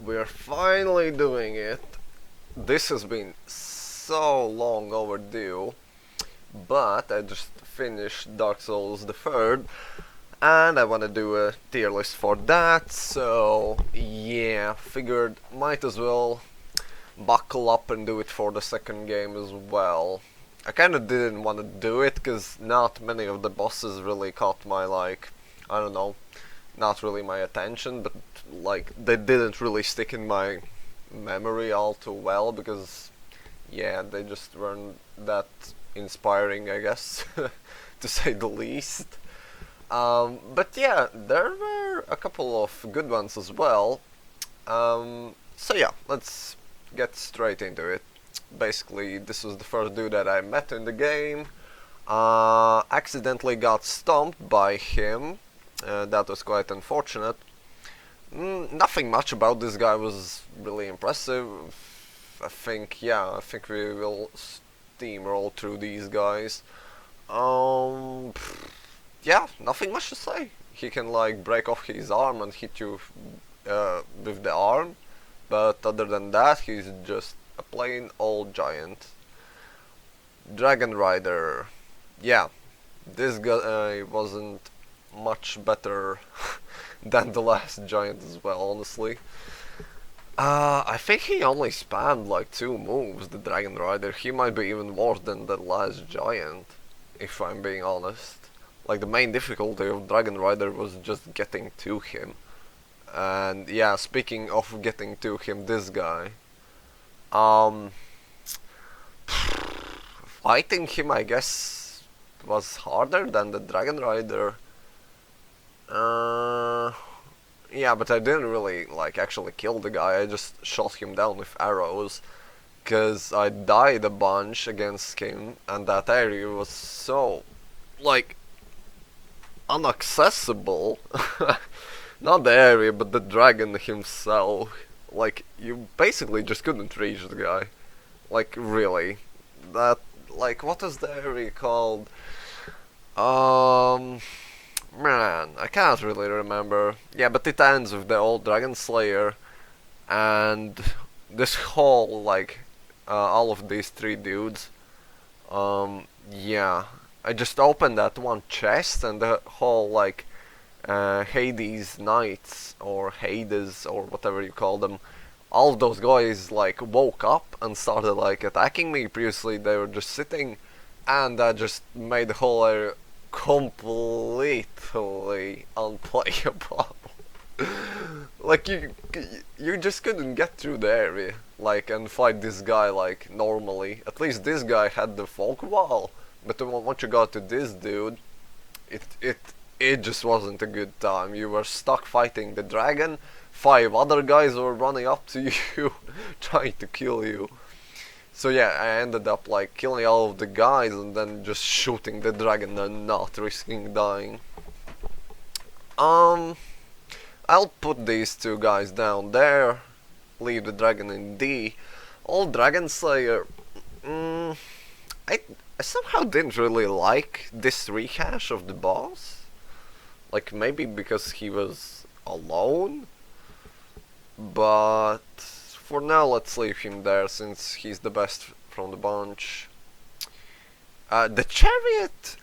we're finally doing it. This has been so long overdue, but I just finished Dark Souls the 3rd, and I want to do a tier list for that, so yeah, figured might as well buckle up and do it for the second game as well. I kinda didn't want to do it, cause not many of the bosses really caught my, I don't know, not really my attention, but they didn't really stick in my memory all too well, because yeah, they just weren't that inspiring, I guess, to say the least. But yeah, there were a couple of good ones as well. So yeah, let's get straight into it. Basically, this was the first dude that I met in the game. Accidentally got stomped by him. That was quite unfortunate. Nothing much about this guy was really impressive. I think we will steamroll through these guys. Yeah, nothing much to say. He can break off his arm and hit you with the arm, but other than that, he's just a plain old giant. Dragonrider. Yeah, this guy wasn't much better than the last giant as well, honestly. I think he only spammed like 2 moves, the Dragonrider. He might be even worse than the last giant, if I'm being honest. Like, the main difficulty of Dragonrider was just getting to him. And yeah, speaking of getting to him, this guy. Fighting him, I guess, was harder than the Dragonrider. Yeah, but I didn't really actually kill the guy. I just shot him down with arrows, cause I died a bunch against him, and that area was so inaccessible. Not the area, but the dragon himself. You basically just couldn't reach the guy. Really. That, what is the area called? Man, I can't really remember. Yeah, but it ends with the old Dragonslayer, and this whole, all of these 3 dudes. Yeah. I just opened that one chest, and the whole, Hades Knights, or Hades, or whatever you call them, all of those guys, woke up and started, attacking me. Previously, they were just sitting, and that just made the whole area completely unplayable. You just couldn't get through the area, and fight this guy, normally. At least this guy had the fog wall, but then once you got to this dude, it just wasn't a good time. You were stuck fighting the dragon, 5 other guys were running up to you, trying to kill you. So yeah, I ended up killing all of the guys and then just shooting the dragon and not risking dying. I'll put these 2 guys down there, leave the dragon in D. Old Dragonslayer, I somehow didn't really like this rehash of the boss. Maybe because he was alone, but for now let's leave him there since he's the best from the bunch. The Chariot,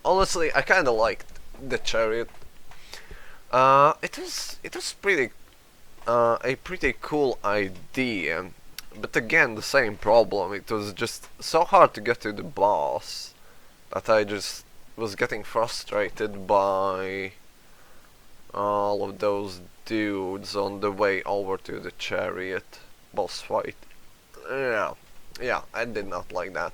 honestly, I kinda liked the Chariot. It was pretty a pretty cool idea, but again the same problem. It was just so hard to get to the boss that I just was getting frustrated by all of those dudes on the way over to the Chariot boss fight. Yeah, I did not like that.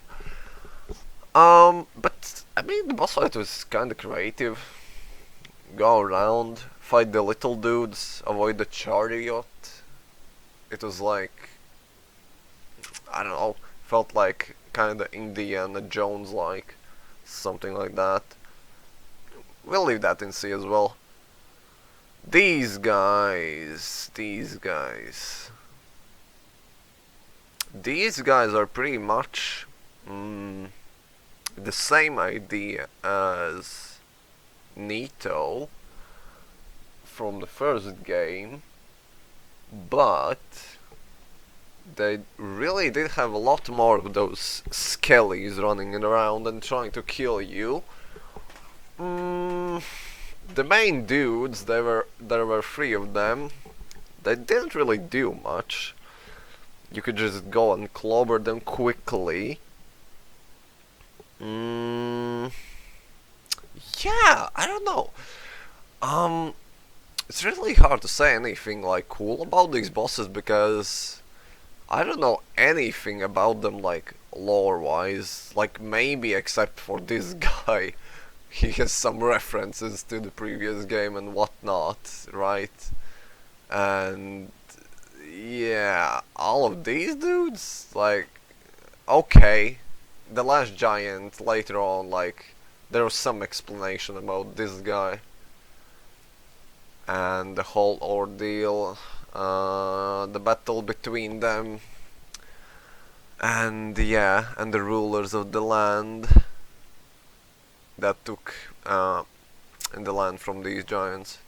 But I mean, the boss fight was kinda creative. Go around, fight the little dudes, avoid the Chariot. It was I don't know, felt kinda Indiana Jones something like that. We'll leave that in C as well. These guys are pretty much the same idea as Nito from the first game, but they really did have a lot more of those skellies running around and trying to kill you. The main dudes, there were 3 of them. They didn't really do much. You could just go and clobber them quickly. Yeah, I don't know. It's really hard to say anything like cool about these bosses because I don't know anything about them like lore-wise. Like maybe except for this guy. He has some references to the previous game and whatnot, right? And yeah, all of these dudes, like, okay, the last giant later on, like, there was some explanation about this guy and the whole ordeal, the battle between them, and yeah, and the rulers of the land that took in the land from these giants.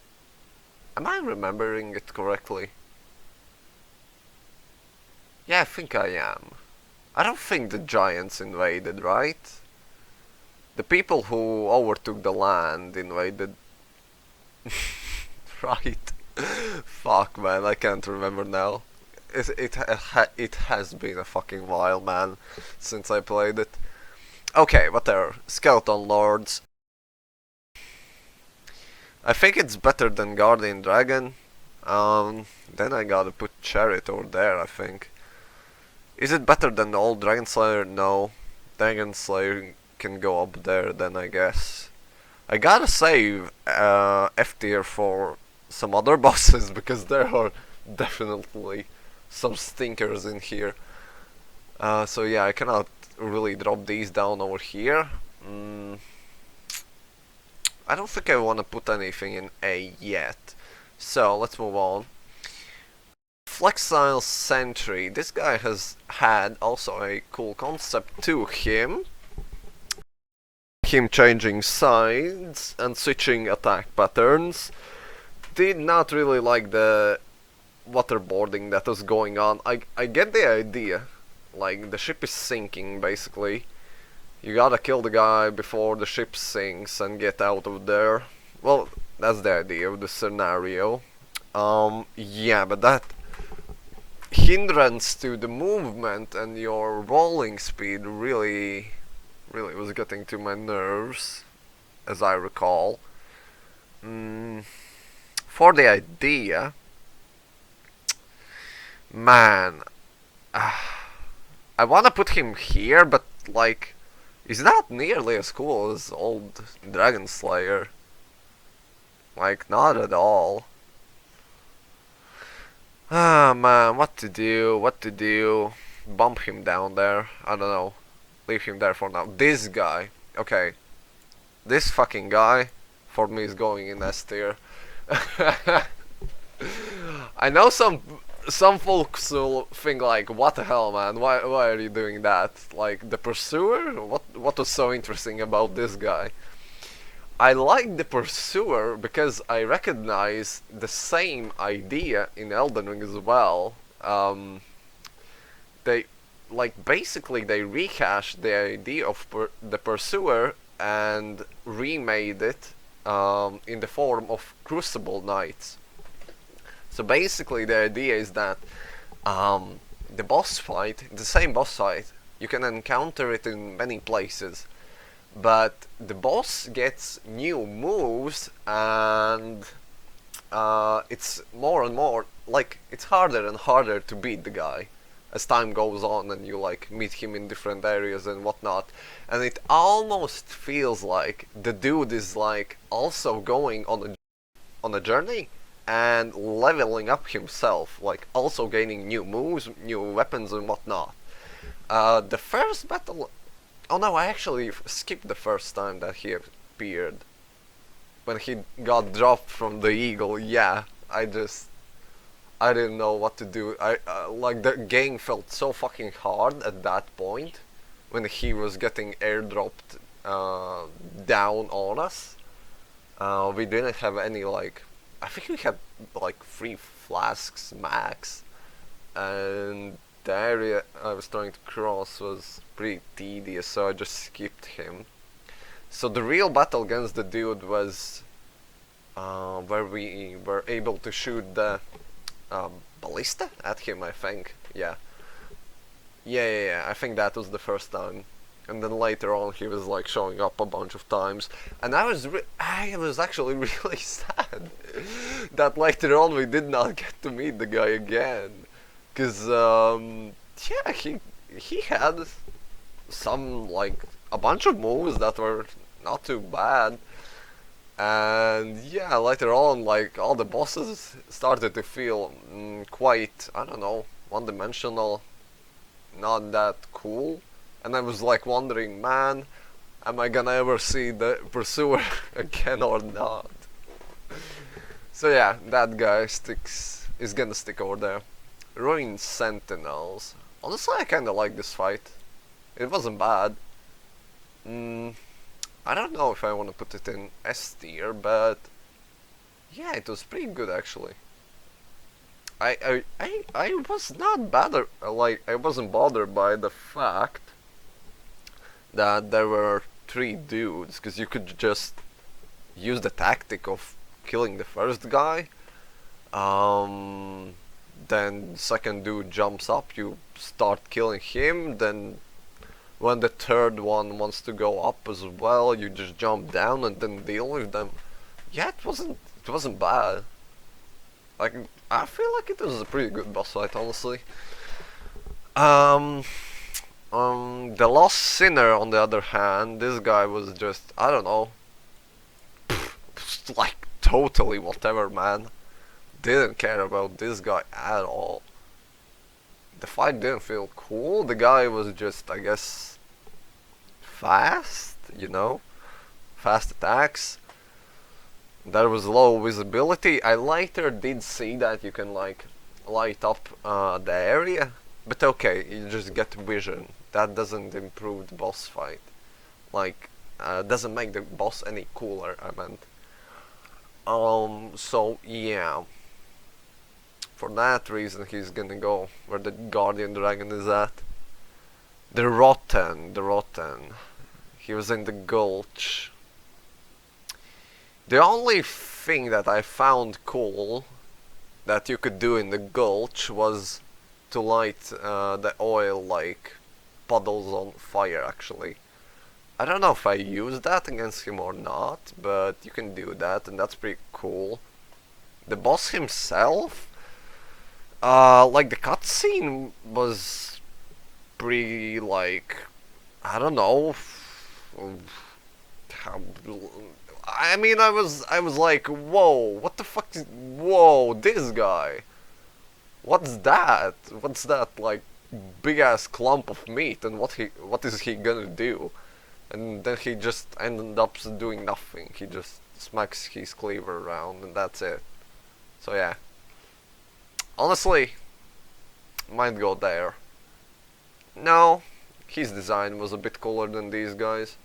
Am I remembering it correctly? Yeah, I think I am. I don't think the giants invaded, right? The people who overtook the land invaded. Right. Fuck, man, I can't remember now. It has been a fucking while, man, since I played it. Okay, whatever. Skeleton Lords. I think it's better than Guardian Dragon. Then I gotta put Chariot over there, I think. Is it better than the old Dragonslayer? No. Dragonslayer can go up there then, I guess. I gotta save F tier for some other bosses because there are definitely some stinkers in here. So yeah, I cannot really drop these down over here. I don't think I want to put anything in A yet. So let's move on. Flexile Sentry. This guy has had also a cool concept to him. Him changing sides and switching attack patterns. Did not really like the waterboarding that was going on. I get the idea. Like, the ship is sinking, basically. You gotta kill the guy before the ship sinks and get out of there. Well, that's the idea of the scenario. Yeah, but that hindrance to the movement and your rolling speed really was getting to my nerves, as I recall. For the idea, man, I wanna put him here, but like, he's not nearly as cool as old Dragonslayer. Like, not at all. Ah, man, what to do? Bump him down there, I don't know. Leave him there for now. This guy, okay. This fucking guy, for me, is going in S tier. I know some folks will think like, what the hell, man, why are you doing that? Like, the Pursuer? What was so interesting about this guy? I like the Pursuer because I recognize the same idea in Elden Ring as well. They, like, basically they rehashed the idea of the Pursuer and remade it in the form of Crucible Knights. So basically the idea is that the boss fight, the same boss fight, you can encounter it in many places, but the boss gets new moves and it's more and more, like, it's harder and harder to beat the guy as time goes on and you like meet him in different areas and whatnot, and it almost feels like the dude is like also going on a journey and leveling up himself, like also gaining new moves, new weapons and whatnot. The first battle, oh no, I actually skipped the first time that he appeared. When he got dropped from the eagle, yeah, I didn't know what to do. Like, the game felt so fucking hard at that point when he was getting airdropped down on us. We didn't have any like I think we had like 3 flasks max, and the area I was trying to cross was pretty tedious, so I just skipped him. So the real battle against the dude was where we were able to shoot the ballista at him, I think. Yeah, I think that was the first time. And then later on he was like showing up a bunch of times, and I was actually really sad that later on we did not get to meet the guy again, cause yeah, he had some, like, a bunch of moves that were not too bad, and yeah, later on, like, all the bosses started to feel quite, I don't know, one-dimensional, not that cool. And I was like wondering, man, am I gonna ever see the Pursuer again or not? So yeah, that guy is gonna stick over there. Ruined Sentinels. Honestly, I kinda like this fight. It wasn't bad. I don't know if I wanna put it in S tier, but yeah, it was pretty good actually. I was not bothered, like, I wasn't bothered by the fact that there were 3 dudes, because you could just use the tactic of killing the first guy, then the second dude jumps up, you start killing him, then when the third one wants to go up as well, you just jump down and then deal with them. Yeah, it wasn't bad. Like, I feel like it was a pretty good boss fight, honestly. The Lost Sinner, on the other hand, this guy was just, I don't know, like, totally whatever, man. Didn't care about this guy at all. The fight didn't feel cool. The guy was just, I guess, fast, you know? Fast attacks. There was low visibility. I later did see that you can, like, light up the area. But okay, you just get vision. That doesn't improve the boss fight. Like, doesn't make the boss any cooler, I meant. So yeah. For that reason, he's gonna go where the Guardian Dragon is at. The Rotten. He was in the Gulch. The only thing that I found cool that you could do in the Gulch was to light the oil, like, puddles on fire, actually. I don't know if I used that against him or not, but you can do that, and that's pretty cool. The boss himself, like, the cutscene was pretty, like, I don't know. I mean, I was like, whoa, what the fuck is, whoa, this guy. What's that? What's that, like, big ass clump of meat, and what is he gonna do? And then he just ended up doing nothing. He just smacks his cleaver around, and that's it. So yeah. Honestly, might go there. No, his design was a bit cooler than these guys.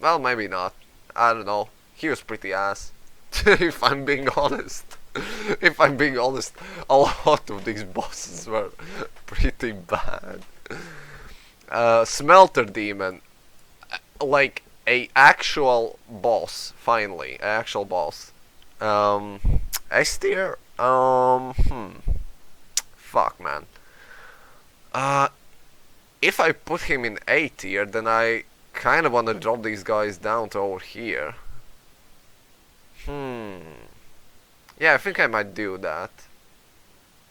Well, maybe not. I don't know. He was pretty ass. If I'm being honest. If I'm being honest, a lot of these bosses were pretty bad. Smelter Demon. Like, a actual boss, finally. An actual boss. S tier? Fuck, man. If I put him in A tier, then I kind of want to drop these guys down to over here. Yeah, I think I might do that.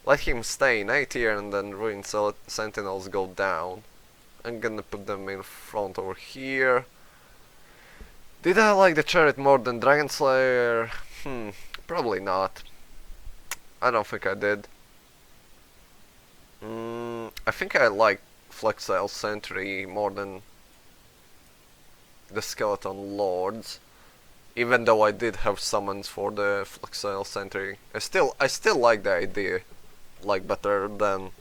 Let him stay in A tier and then Ruined Sentinels go down. I'm gonna put them in front over here. Did I like the Chariot more than Dragonslayer? Probably not. I don't think I did. I think I like Flexile Sentry more than the Skeleton Lords. Even though I did have summons for the Flexile Sentry. I still like the idea, like, better than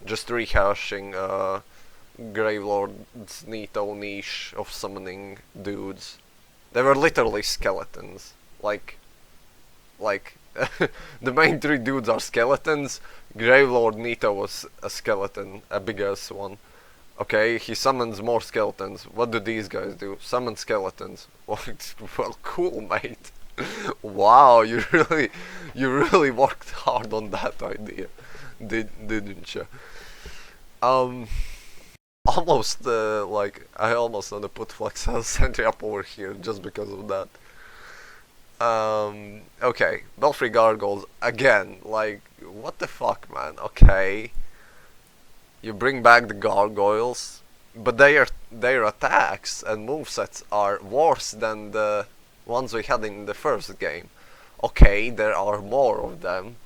just rehashing Gravelord's neato niche of summoning dudes. They were literally skeletons. Like, like the main three dudes are skeletons. Gravelord Mytha was a skeleton, a big ass one. Okay, he summons more skeletons. What do these guys do? Summon skeletons. Well, cool, mate. Wow, you really worked hard on that idea, didn't you? Almost like I almost want to put Flexile Sentry up over here just because of that. Okay, Belfry Gargoyles again. Like, what the fuck, man? Okay, you bring back the gargoyles, but their attacks and movesets are worse than the ones we had in the first game. Okay, there are more of them.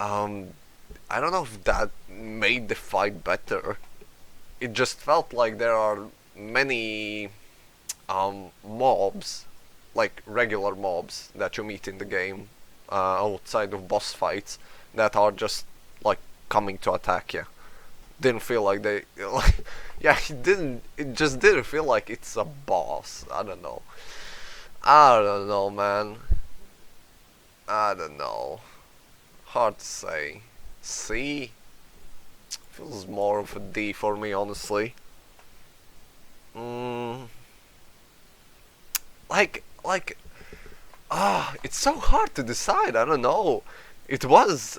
I don't know if that made the fight better. It just felt like there are many mobs, like regular mobs that you meet in the game outside of boss fights that are just like coming to attack you. Didn't feel like they like, yeah, it just didn't feel like it's a boss. I don't know, man. I don't know, hard to say. C feels more of a D for me, honestly. Like it's so hard to decide. I don't know. It was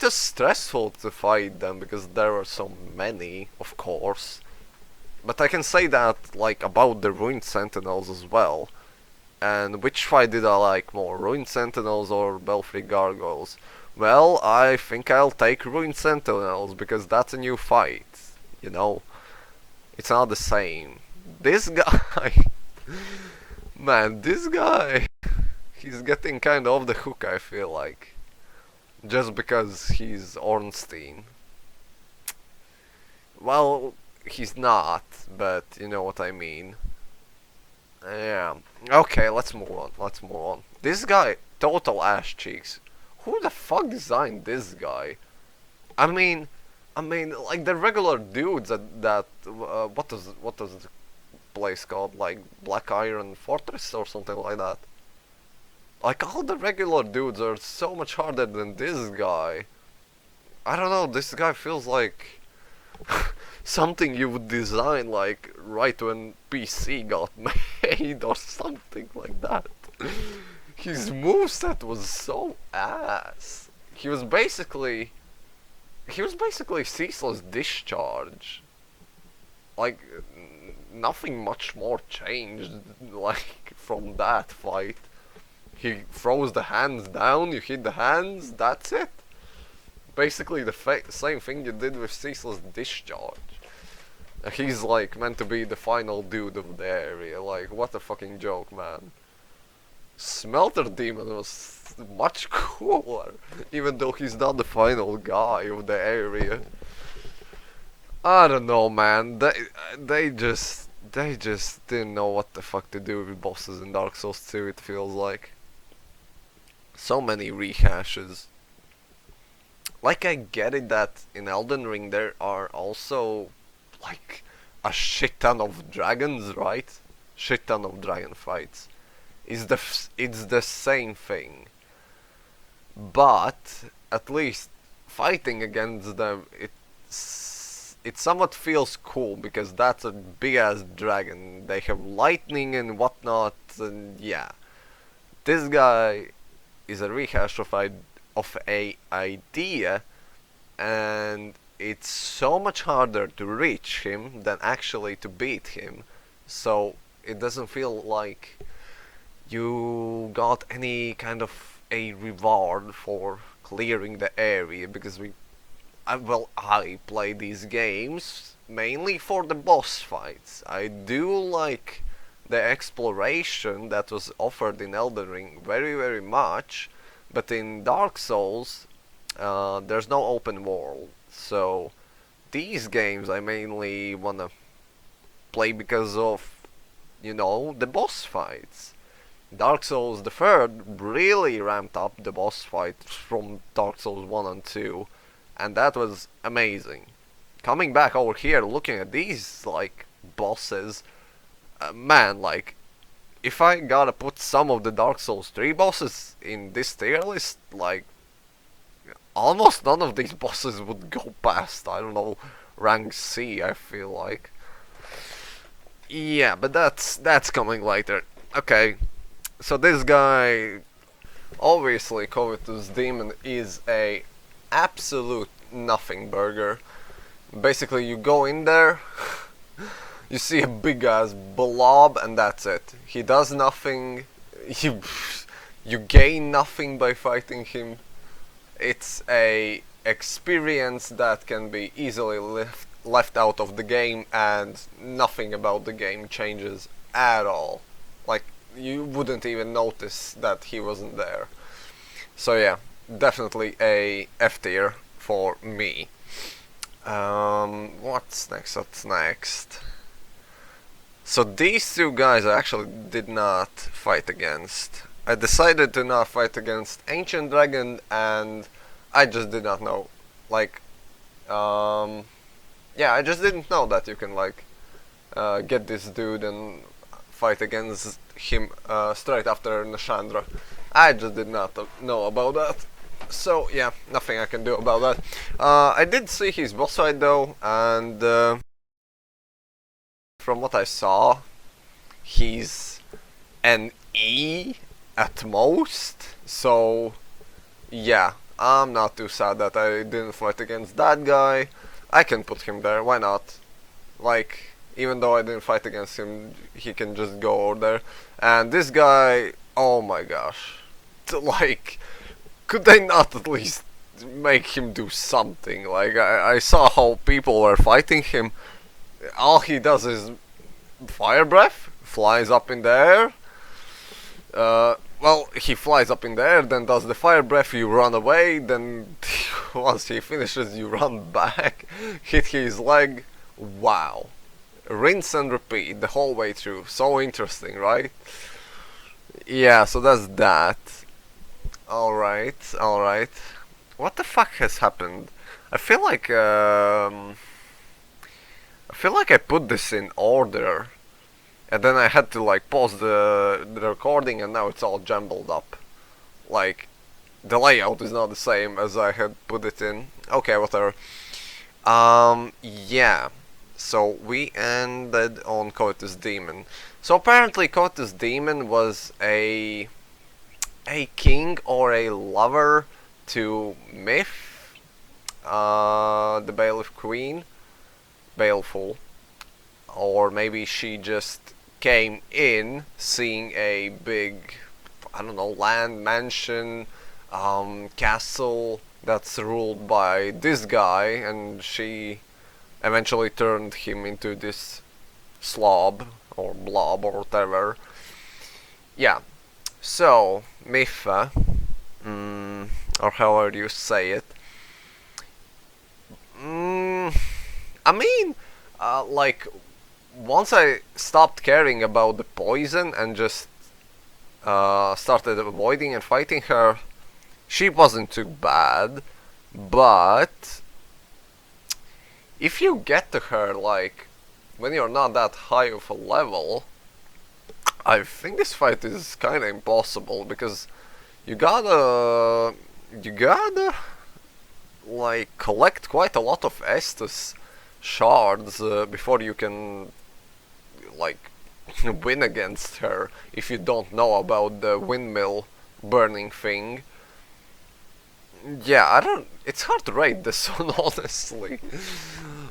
stressful to fight them because there were so many, of course. But I can say that like about the Ruined Sentinels as well. And which fight did I like more, Ruined Sentinels or Belfry Gargoyles? Well, I think I'll take Ruined Sentinels because that's a new fight. You know, it's not the same. This guy, man, this guy, he's getting kind of off the hook, I feel like. Just because he's Ornstein. Well, he's not, but you know what I mean. Yeah. Okay, let's move on. This guy, total ass cheeks. Who the fuck designed this guy? I mean, like the regular dudes that what does the place called? Like Black Iron Fortress or something like that. Like all the regular dudes are so much harder than this guy. I don't know, this guy feels like something you would design like right when PC got made or something like that. His moveset was so ass. He was basically Ceaseless Discharge. Like nothing much more changed like from that fight. He throws the hands down, you hit the hands, that's it. Basically the same thing you did with Ceaseless Discharge. He's like meant to be the final dude of the area, like what a fucking joke, man. Smelter Demon was much cooler, even though he's not the final guy of the area. I don't know, man, they just didn't know what the fuck to do with bosses in Dark Souls 2, it feels like. So many rehashes. Like I get it that in Elden Ring there are also like a shit ton of dragons, right? Shit ton of dragon fights. It's the same thing. But at least fighting against them, it somewhat feels cool because that's a big ass dragon. They have lightning and whatnot, and yeah. This guy is a rehash of a idea, and it's so much harder to reach him than actually to beat him. So it doesn't feel like you got any kind of a reward for clearing the area, because I play these games mainly for the boss fights. I do like the exploration that was offered in Elden Ring very, very much, but in Dark Souls there's no open world. So these games I mainly wanna play because of, you know, the boss fights. Dark Souls the third really ramped up the boss fight from Dark Souls 1 and 2, and that was amazing. Coming back over here, looking at these like bosses, man, like if I gotta put some of the Dark Souls 3 bosses in this tier list, like, almost none of these bosses would go past, I don't know, rank C, I feel like. Yeah, but that's coming later. Okay, so this guy, obviously Covetous Demon is a absolute nothing burger. Basically you go in there, you see a big ass blob and that's it. He does nothing, you gain nothing by fighting him. It's a experience that can be easily left out of the game, and nothing about the game changes at all. Like, you wouldn't even notice that he wasn't there. So yeah, definitely a F tier for me. What's next? So these two guys I actually did not fight against. I decided to not fight against Ancient Dragon, and I just did not know. Like, yeah, I just didn't know that you can, like, get this dude and fight against him straight after Nashandra. I just did not know about that. So, yeah, nothing I can do about that. I did see his boss fight though, and from what I saw, he's an E at most. So, yeah, I'm not too sad that I didn't fight against that guy. I can put him there, why not? Like, even though I didn't fight against him, he can just go over there. And this guy, oh my gosh. Like, could they not at least make him do something? Like, I saw how people were fighting him. All he does is fire breath, flies up in the air. Well, he flies up in the air, then does the fire breath, you run away, then once he finishes you run back, hit his leg. Wow. Rinse and repeat the whole way through. So interesting, right? Yeah, so that's that. Alright. What the fuck has happened? I feel like I put this in order, and then I had to, like, pause the recording, and now it's all jumbled up. Like, the layout is not the same as I had put it in. Okay, whatever. Yeah. So we ended on Covetous Demon. So apparently Covetous Demon was a king or a lover to Myth, the Bailiff Queen, Baleful, or maybe she just came in seeing a big, I don't know, land, mansion, castle that's ruled by this guy, and she eventually turned him into this slob or blob or whatever. Yeah, so Mytha, or however you say it. I mean, like, once I stopped caring about the poison and just started avoiding and fighting her, she wasn't too bad. But if you get to her, like, when you're not that high of a level, I think this fight is kinda impossible, because you gotta like collect quite a lot of Estus shards before you can, like, win against her, if you don't know about the windmill burning thing. Yeah, it's hard to rate this one, honestly.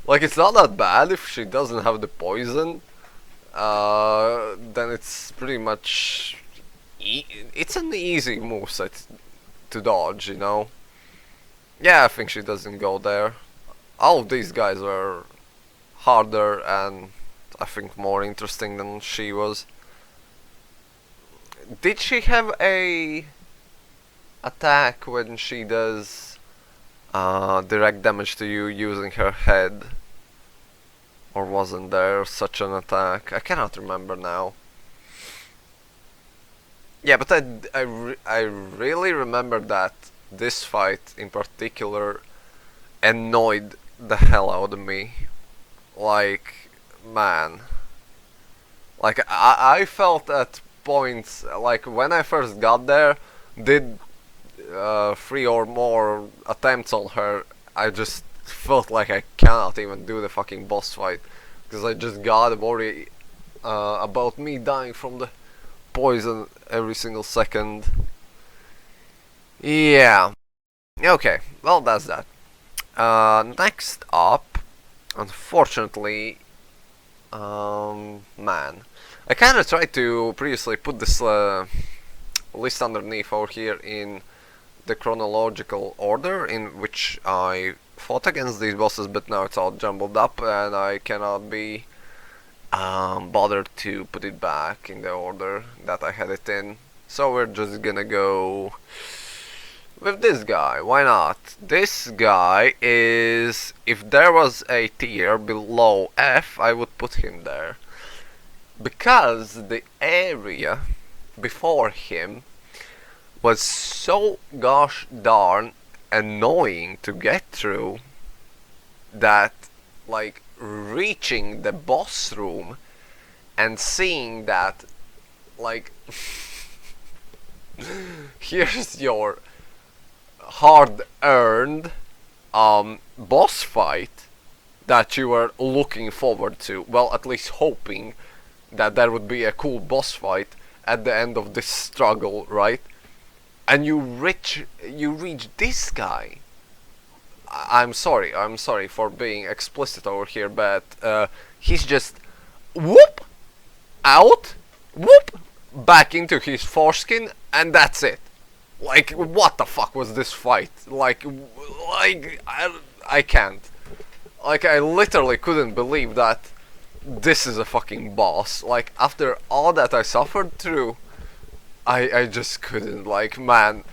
Like, it's not that bad if she doesn't have the poison. Then it's pretty much it's an easy moveset to dodge, you know. Yeah, I think she doesn't go there. All of these guys were harder and I think more interesting than she was. Did she have a attack when she does direct damage to you using her head? Or wasn't there such an attack? I cannot remember now. Yeah, but I really remember that this fight in particular annoyed the hell out of me. Like, man. Like, I felt at points, like when I first got there, did 3 or more attempts on her, I just felt like I cannot even do the fucking boss fight, because I just got worried about me dying from the poison every single second. Yeah. Okay, well that's that. Next up, unfortunately, Maan. I kinda tried to previously put this list underneath over here in the chronological order in which I fought against these bosses, but now it's all jumbled up and I cannot be bothered to put it back in the order that I had it in. So we're just gonna go with this guy. Why not? This guy is, if there was a tier below F, I would put him there, because the area before him was so gosh darn annoying to get through that, like, reaching the boss room and seeing that, like, here's your hard-earned boss fight that you were looking forward to, well, at least hoping that there would be a cool boss fight at the end of this struggle, right? And you reach this guy. I'm sorry for being explicit over here, but he's just whoop out, whoop back into his foreskin, and that's it. Like, what the fuck was this fight? Like I can't. Like, I literally couldn't believe that this is a fucking boss. Like, after all that I suffered through, I just couldn't. Like, man,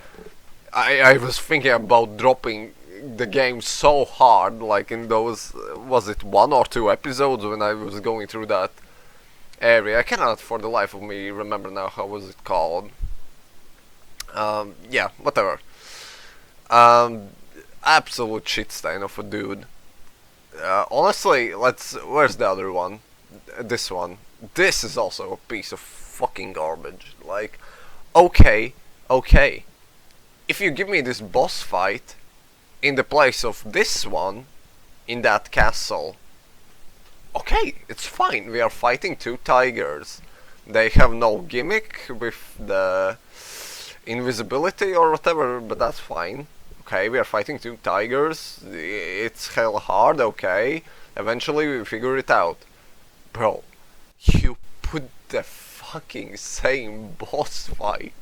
I was thinking about dropping the game so hard, like in those, was it 1 or 2 episodes when I was going through that area? I cannot for the life of me remember now how was it called. Yeah, whatever. Absolute shit stain of a dude. Honestly, where's the other one? This one. This is also a piece of fucking garbage. Like, okay. If you give me this boss fight in the place of this one in that castle, okay, it's fine. We are fighting 2 tigers. They have no gimmick with the invisibility or whatever, but that's fine. Okay, we are fighting 2 tigers. It's hell hard, okay. Eventually we figure it out. Bro, you put the fucking same boss fight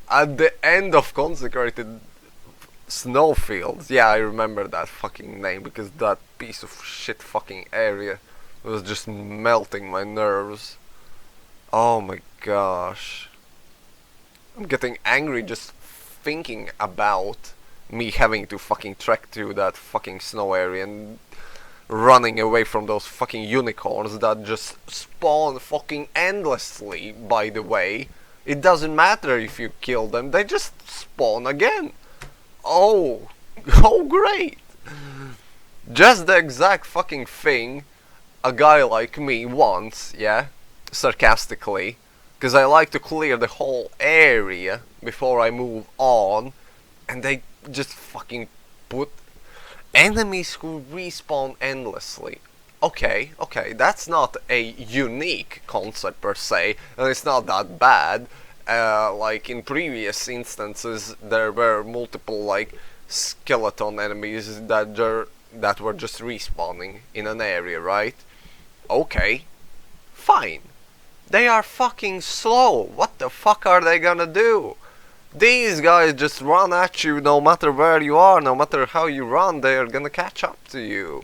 at the end of Consecrated Snowfields. Yeah, I remember that fucking name, because that piece of shit fucking area was just melting my nerves. Oh my gosh. I'm getting angry just thinking about me having to fucking trek through that fucking snow area and running away from those fucking unicorns that just spawn fucking endlessly, by the way. It doesn't matter if you kill them, they just spawn again. Oh great. Just the exact fucking thing a guy like me wants, yeah? Sarcastically. Because I like to clear the whole area before I move on, and they just fucking put enemies who respawn endlessly. Okay, that's not a unique concept per se, and it's not that bad. Like in previous instances, there were multiple like skeleton enemies that were just respawning in an area, right? Okay, fine. They are fucking slow. What the fuck are they gonna do? These guys just run at you no matter where you are, no matter how you run, they are gonna catch up to you.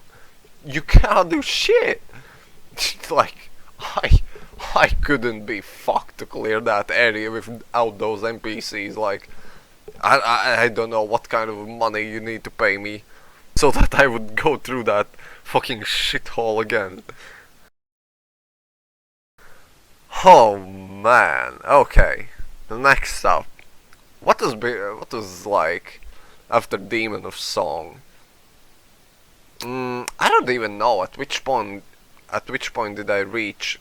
You cannot do shit. Like, I couldn't be fucked to clear that area without those NPCs. Like, I don't know what kind of money you need to pay me so that I would go through that fucking shithole again. Oh man, okay. Next up, what was like after Demon of Song? I don't even know at which point did I reach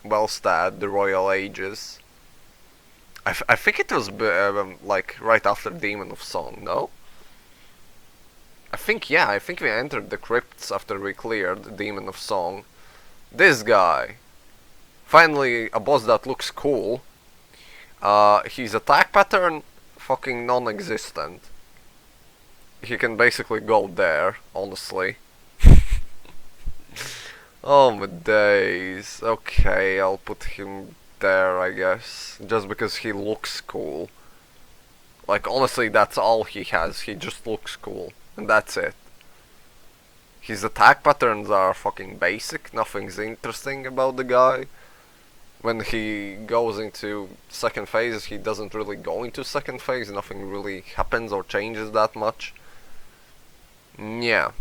Velstadt, the Royal Aegis. I think it was like right after Demon of Song, no? I think, yeah, I think we entered the crypts after we cleared Demon of Song. This guy. Finally, a boss that looks cool. His attack pattern, fucking non-existent. He can basically go there, honestly. Oh my days. Okay, I'll put him there, I guess. Just because he looks cool. Like, honestly, that's all he has. He just looks cool. And that's it. His attack patterns are fucking basic. Nothing's interesting about the guy. When he goes into second phase, he doesn't really go into second phase. Nothing really happens or changes that much. Yeah.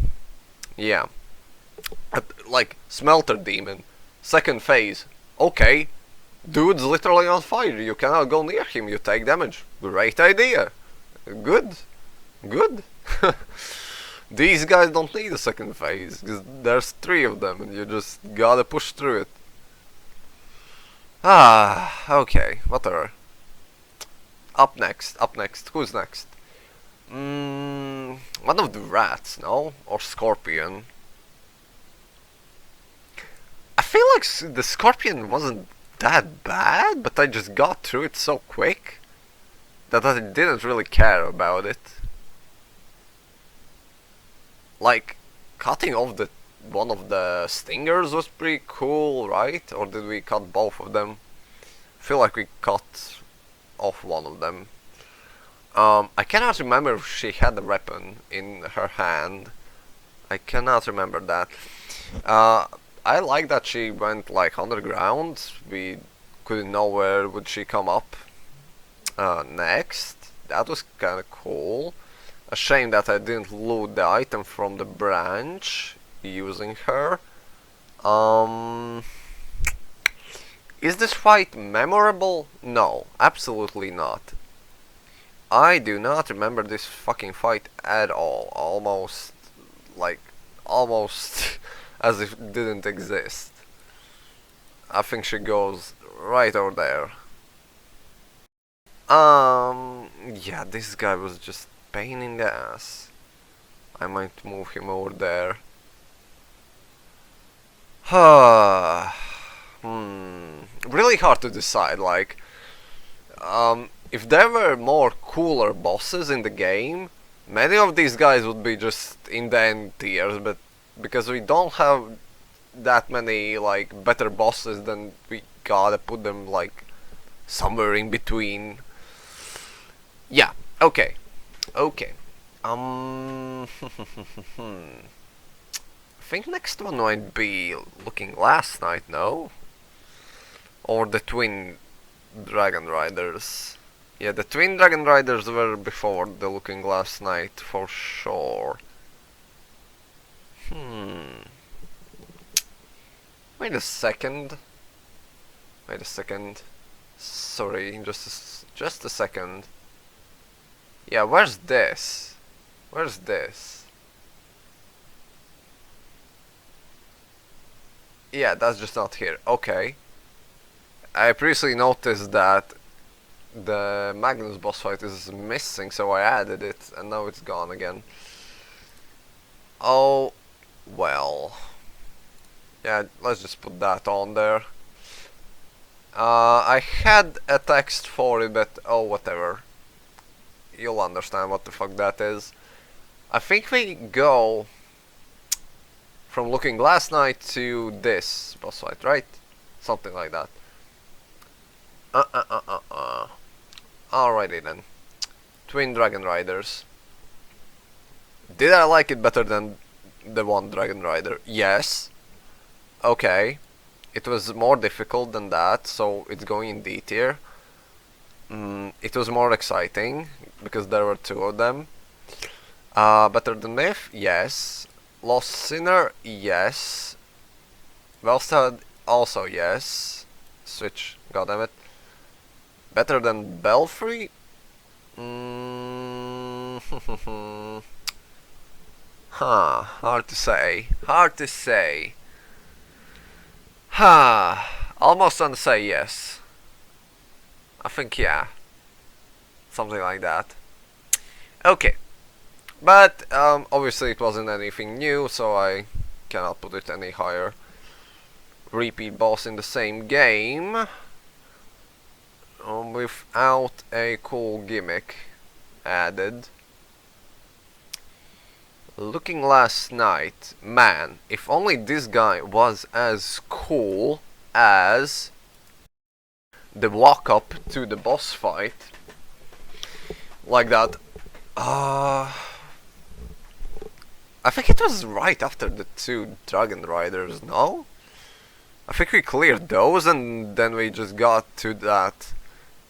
Yeah. Like, Smelter Demon. Second phase. Okay. Dude's literally on fire. You cannot go near him. You take damage. Great idea. Good. Good. These guys don't need a second phase. Cause there's 3 of them and you just gotta push through it. Ah, okay. Whatever. Up next. Who's next? One of the rats, no? Or Scorpion. I feel like the Scorpion wasn't that bad, but I just got through it so quick that I didn't really care about it. Like, cutting off one of the stingers was pretty cool, right? Or did we cut both of them? I feel like we cut off one of them. I cannot remember if she had a weapon in her hand. I cannot remember that. I like that she went like underground. We couldn't know where would she come up next. That was kinda cool. A shame that I didn't loot the item from the branch using her. Is this fight memorable? No, absolutely not. I do not remember this fucking fight at all. Almost as if it didn't exist. I think she goes right over there. Yeah, this guy was just pain in the ass. I might move him over there. Really hard to decide, like, if there were more cooler bosses in the game, many of these guys would be just in the end tiers, but because we don't have that many, like, better bosses, then we gotta put them, like, somewhere in between. Yeah, okay. Okay. I think next one might be Looking Last Night, no? Or the Twin Dragonriders. Yeah, the Twin Dragonriders were before the Looking Last Night, for sure. Wait a second. Sorry, just a second. Yeah, where's this? Yeah, that's just not here. Okay. I previously noticed that the Magnus boss fight is missing, so I added it, and now it's gone again. Oh, well. Yeah, let's just put that on there. I had a text for it, but oh, whatever. You'll understand what the fuck that is. I think we go from Looking Last Night to this boss fight, right? Something like that. Alrighty then. Twin Dragonriders. Did I like it better than the one Dragonrider? Yes. Okay. It was more difficult than that, so it's going in D tier. It was more exciting, because there were 2 of them. Better than Myth? Yes. Lost Sinner? Yes. Velstadt? Also yes. Switch, goddammit. Better than Belfry? Hard to say. Almost want to say yes. I think yeah. Something like that. Okay. But obviously it wasn't anything new, so I cannot put it any higher. Repeat boss in the same game. Without a cool gimmick added. Looking last night, man, if only this guy was as cool as the walk up to the boss fight. Like that. I think it was right after the 2 Dragonriders, no? I think we cleared those and then we just got to that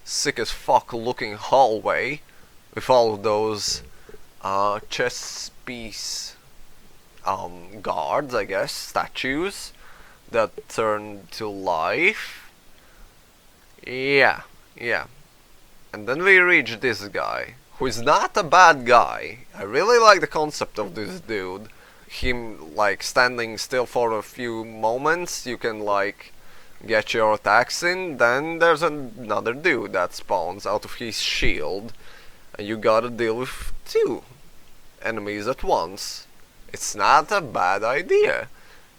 sick as fuck looking hallway with all of those chess piece guards, I guess, statues that turned to life. Yeah. And then we reach this guy, who is not a bad guy. I really like the concept of this dude. Him like standing still for a few moments, you can like get your attacks in, then there's another dude that spawns out of his shield, and you gotta deal with 2 enemies at once. It's not a bad idea,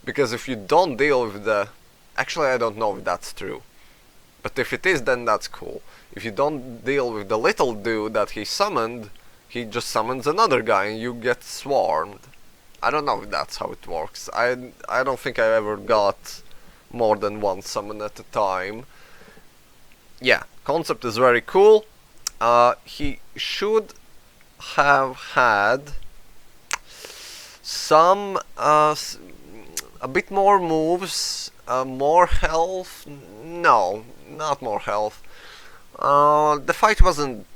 because if you don't deal with the... Actually, I don't know if that's true, but if it is, then that's cool. If you don't deal with the little dude that he summoned, he just summons another guy and you get swarmed. I don't know if that's how it works. I don't think I ever got more than 1 summon at a time. Yeah, concept is very cool. He should have had some a bit more moves, more health. No, not more health. The fight wasn't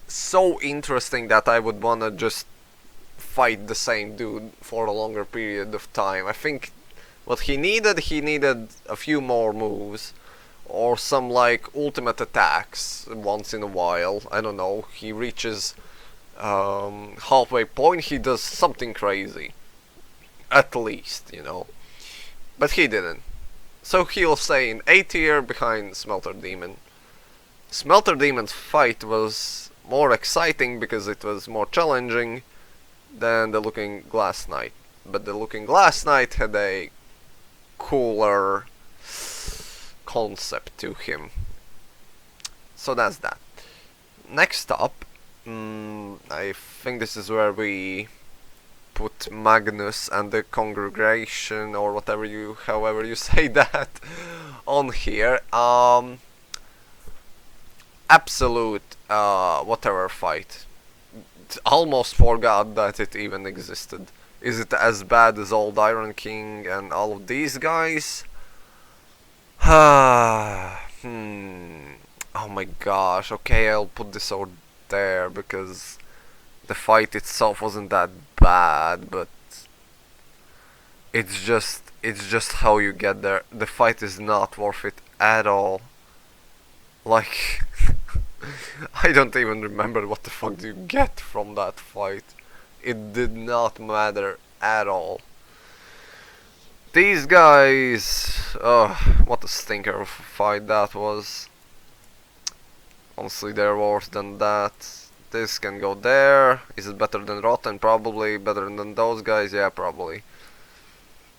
so interesting that I would wanna just fight the same dude for a longer period of time. I think what he needed a few more moves, or some like ultimate attacks once in a while. I don't know, he reaches halfway point, he does something crazy. At least, you know. But he didn't. So he'll stay in A tier behind Smelter Demon. Smelter Demon's fight was more exciting because it was more challenging than the Looking Glass Knight. But the Looking Glass Knight had a cooler concept to him. So that's that. Next up, I think this is where we put Magnus and the congregation, or whatever you, however you say that, on here. Absolute whatever fight. Almost forgot that it even existed. Is it as bad as Old Iron King and all of these guys? Oh my gosh. Okay, I'll put this over there because the fight itself wasn't that bad, but it's just how you get there. The fight is not worth it at all. Like, I don't even remember what the fuck do you get from that fight. It did not matter at all. These guys, what a stinker of a fight that was. Honestly, they're worse than that. This can go there. Is it better than Rotten? Probably. Better than those guys? Yeah, probably.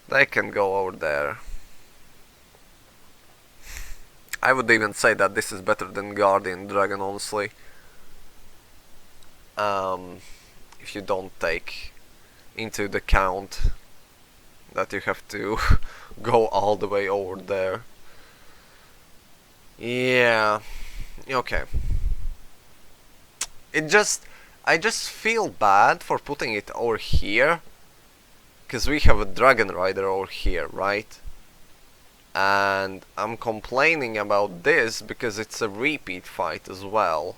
They can go over there. I would even say that this is better than Guardian Dragon, honestly. If you don't take into the count that you have to go all the way over there. Yeah. Okay. I just feel bad for putting it over here, because we have a Dragonrider over here, right? And I'm complaining about this because it's a repeat fight as well.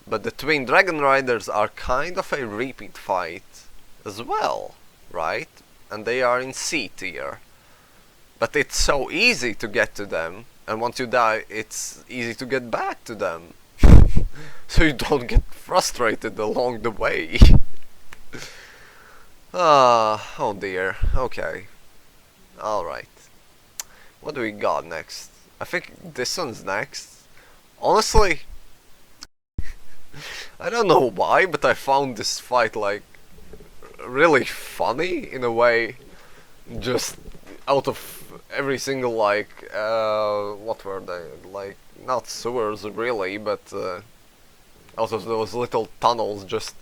But the twin Dragonriders are kind of a repeat fight as well, right? And they are in C tier. But it's so easy to get to them, and once you die, it's easy to get back to them. So you don't get frustrated along the way. Oh dear, okay. Alright. What do we got next? I think this one's next. Honestly, I don't know why, but I found this fight like really funny in a way. Just out of every single like what were they, like not sewers really, but out of those little tunnels, just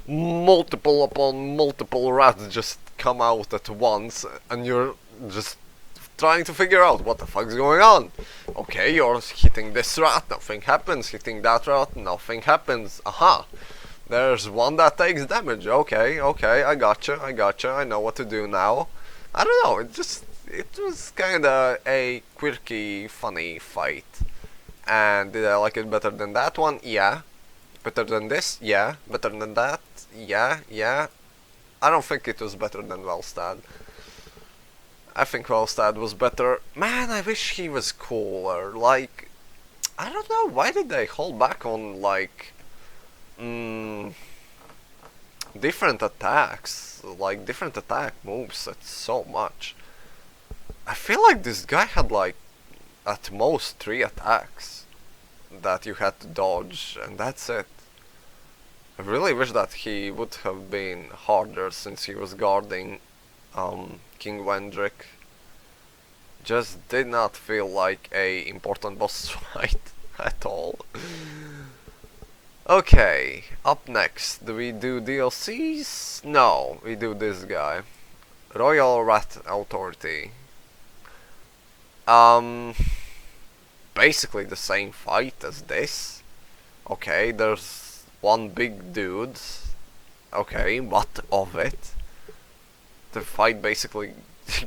multiple upon multiple rats just come out at once, and you're just trying to figure out what the fuck's going on. Okay, you're hitting this rat, nothing happens. Hitting that rat, nothing happens. Aha! There's one that takes damage. Okay, I gotcha, I know what to do now. I don't know, it was kinda a quirky, funny fight. And did I like it better than that one? Yeah. Better than this? Yeah. Better than that? Yeah. I don't think it was better than Velstadt. I think Velstadt was better. Man, I wish he was cooler. Like, I don't know, why did they hold back on, like, different attacks? Like, different attack moveset so much. I feel like this guy had, like, at most 3 attacks that you had to dodge, and that's it. I really wish that he would have been harder since he was guarding King Wendrick. Just did not feel like a important boss fight at all. Okay, up next, do we do DLCs? No, we do this guy. Royal Rat Authority. Basically the same fight as this. Okay, there's one big dude. Okay, what of it? The fight basically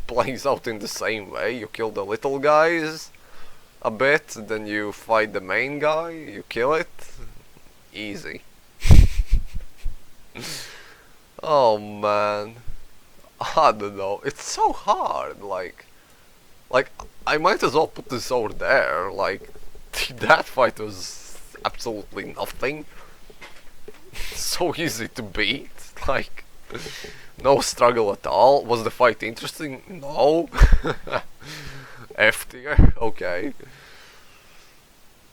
plays out in the same way. You kill the little guys a bit, then you fight the main guy, you kill it. Easy. Oh man. I don't know. It's so hard, like I might as well put this over there. Like, that fight was absolutely nothing. So easy to beat. Like, no struggle at all. Was the fight interesting? No. F tier? Okay.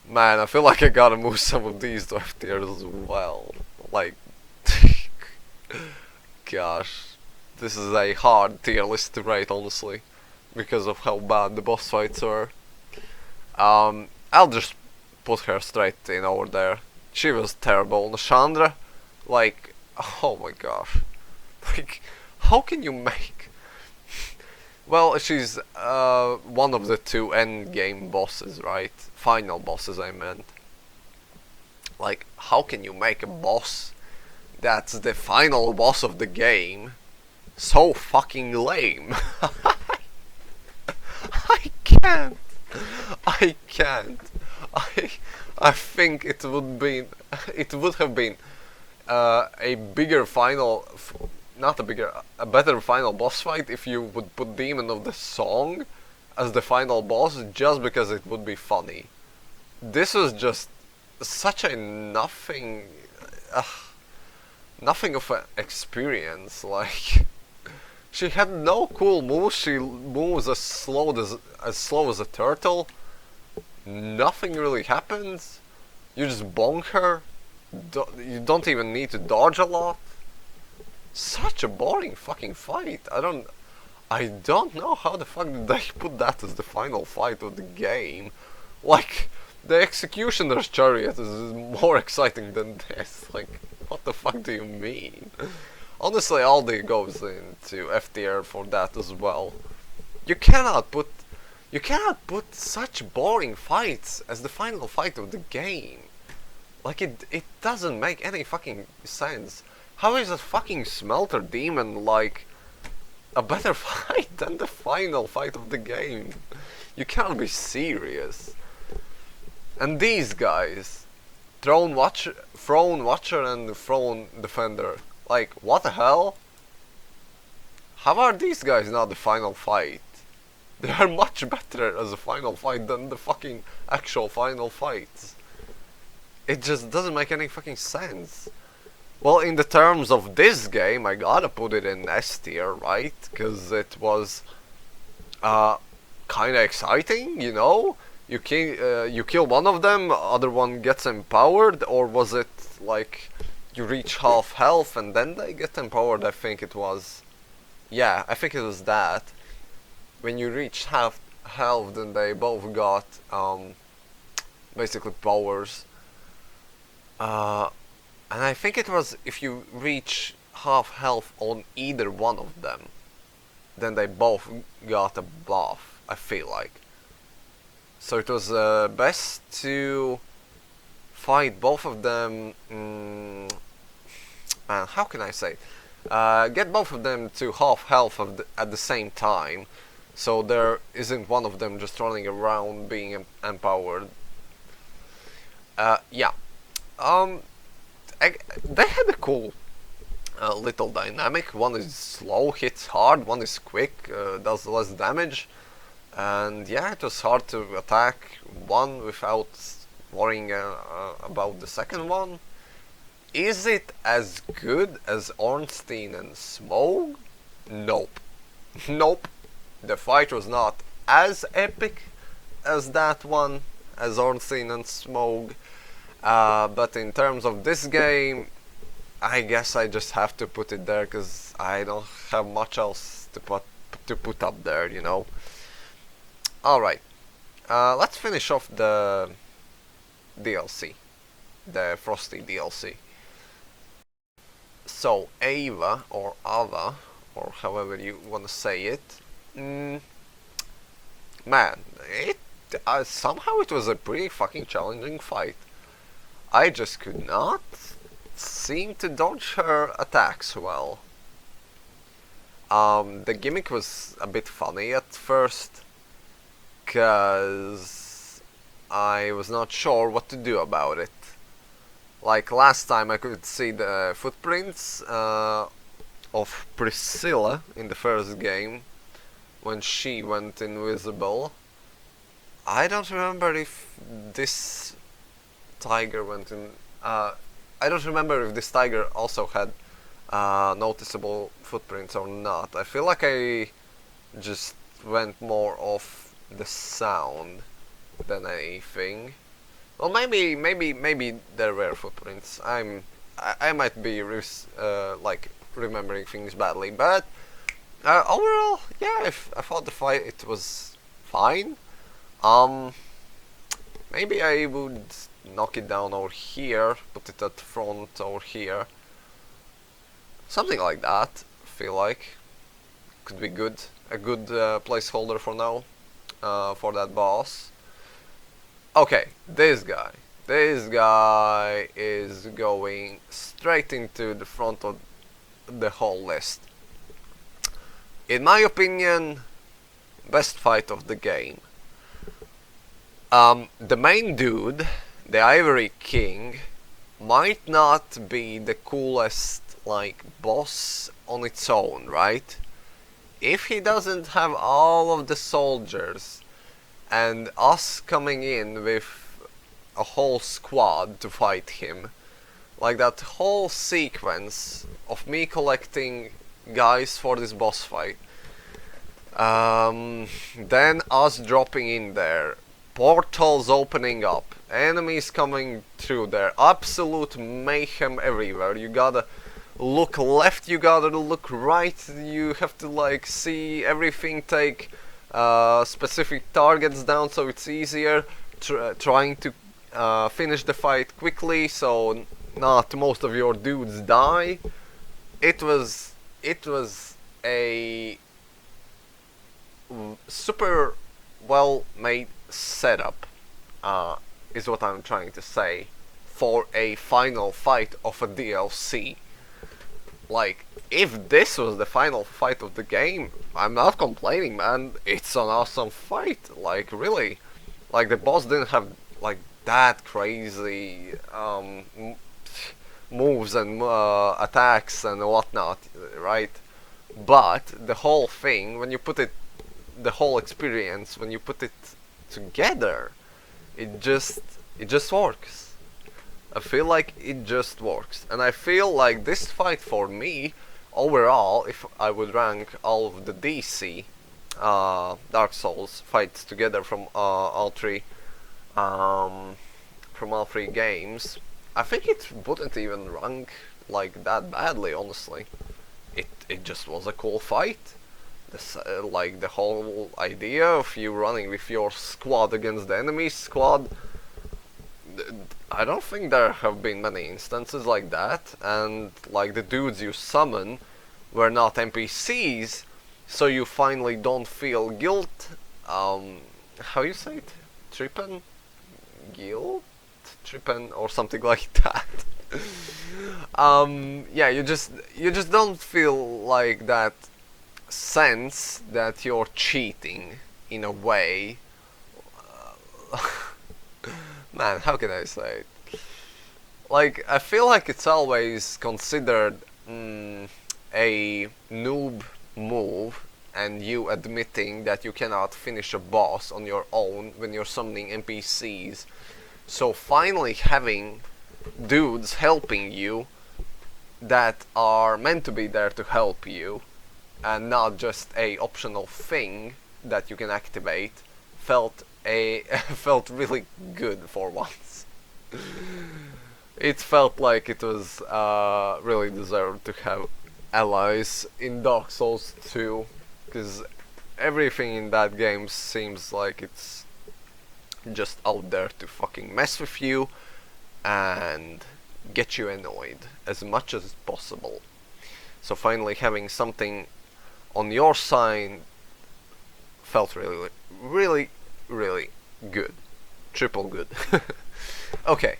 Man, I feel like I gotta move some of these to F tier as well. Like, gosh. This is a hard tier list to rate, honestly, because of how bad the boss fights are. I'll just put her straight in over there. She was terrible. Nashandra, like, oh my gosh. Like, how can you make... Well, she's one of the 2 endgame bosses, right? Final bosses, I meant. Like, how can you make a boss that's the final boss of the game so fucking lame? I can't. I think it would have been a bigger final, a better final boss fight if you would put Demon of the Song as the final boss, just because it would be funny. This was just such a nothing of an experience. Like, she had no cool moves. She moves as slow as a turtle. Nothing really happens. You just bonk her. You don't even need to dodge a lot. Such a boring fucking fight. I don't know how the fuck did they put that as the final fight of the game. Like, the Executioner's Chariot is more exciting than this. Like, what the fuck do you mean? Honestly, Aldia goes into F tier for that as well. You cannot put such boring fights as the final fight of the game. Like, it doesn't make any fucking sense. How is a fucking Smelter Demon like a better fight than the final fight of the game? You can't be serious. And these guys, Throne Watcher and Throne Defender, like, what the hell? How are these guys not the final fight? They are much better as a final fight than the fucking actual final fights. It just doesn't make any fucking sense. Well, in the terms of this game, I gotta put it in S tier, right? Because it was kinda exciting, you know? You kill one of them, other one gets empowered, or was it like you reach half health and then they get empowered? I think it was. Yeah, I think it was that. When you reach half health, then they both got basically powers. And I think it was if you reach half health on either one of them, then they both got a buff, I feel like. So it was best to fight both of them, how can I say? Get both of them to half health at the same time, so there isn't one of them just running around being empowered. Yeah. They had a cool little dynamic. One is slow, hits hard, one is quick, does less damage. And yeah, it was hard to attack one without worrying about the second one. Is it as good as Ornstein and Smough? Nope. Nope. The fight was not as epic as that one, as Ornstein and Smough. But in terms of this game, I guess I just have to put it there because I don't have much else to put up there, you know. Alright, let's finish off the DLC, the Frosty DLC. So, Aava, or Aava, or however you want to say it, man, somehow it was a pretty fucking challenging fight. I just could not seem to dodge her attacks well. The gimmick was a bit funny at first, because I was not sure what to do about it. Like last time I could see the footprints of Priscilla in the first game when she went invisible. I don't remember if this tiger went in. I don't remember if this tiger also had noticeable footprints or not. I feel like I just went more off the sound than anything. Well, maybe there were footprints. I might be like remembering things badly, but overall, yeah, I thought the fight it was fine. Maybe I would knock it down over here, put it at the front over here. Something like that, I feel like. Could be good. A good placeholder for now, for that boss. Okay, this guy. This guy is going straight into the front of the whole list. In my opinion, best fight of the game. The main dude, the Ivory King, might not be the coolest like boss on its own, right? If he doesn't have all of the soldiers and us coming in with a whole squad to fight him, like that whole sequence of me collecting guys for this boss fight, then us dropping in there, portals opening up, enemies coming through there, absolute mayhem everywhere. You gotta look left, you gotta look right, you have to like see everything, take specific targets down so it's easier, trying to finish the fight quickly so not most of your dudes die. It was a super well made setup, is what I'm trying to say, for a final fight of a DLC. Like, if this was the final fight of the game, I'm not complaining, man. It's an awesome fight, like, really. Like, the boss didn't have, like, that crazy moves and attacks and whatnot, right? But the whole thing, when you put it, the whole experience, when you put it together, it just works. I feel like it just works, and I feel like this fight for me, overall, if I would rank all of the DC, Dark Souls fights together from from all three games, I think it wouldn't even rank like that badly, honestly. It just was a cool fight. This, like the whole idea of you running with your squad against the enemy squad. I don't think there have been many instances like that, and like the dudes you summon were not NPCs, so you finally don't feel guilt. How you say it? Trippen? Guilt? Trippen or something like that. Yeah, you just don't feel like that sense that you're cheating in a way. Man, how can I say it? Like, I feel like it's always considered a noob move, and you admitting that you cannot finish a boss on your own when you're summoning NPCs. So finally having dudes helping you that are meant to be there to help you, and not just a optional thing that you can activate, felt felt really good for once. It felt like it was really deserved to have allies in Dark Souls 2, because everything in that game seems like it's just out there to fucking mess with you and get you annoyed as much as possible. So finally having something on your side felt really, really, really good. Triple good. Okay,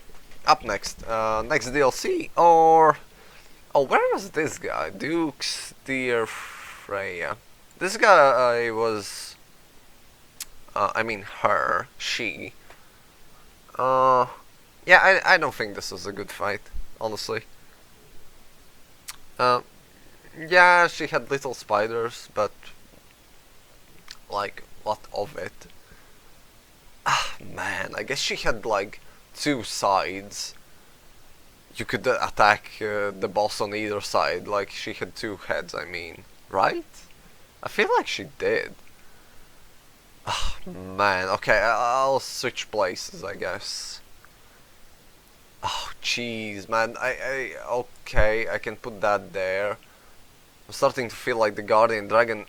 up next. Next DLC, or... Oh, where was this guy? Duke's dear Freja. This guy was... I mean her, she. Yeah, I don't think this was a good fight, honestly. Yeah, she had little spiders, but... like, what of it? Ah, man, I guess she had like two sides. You could attack the boss on either side, like she had two heads, I mean, right? I feel like she did. Ah, man, okay, I'll switch places, I guess. Oh, jeez, man, okay, I can put that there. I'm starting to feel like the Guardian Dragon.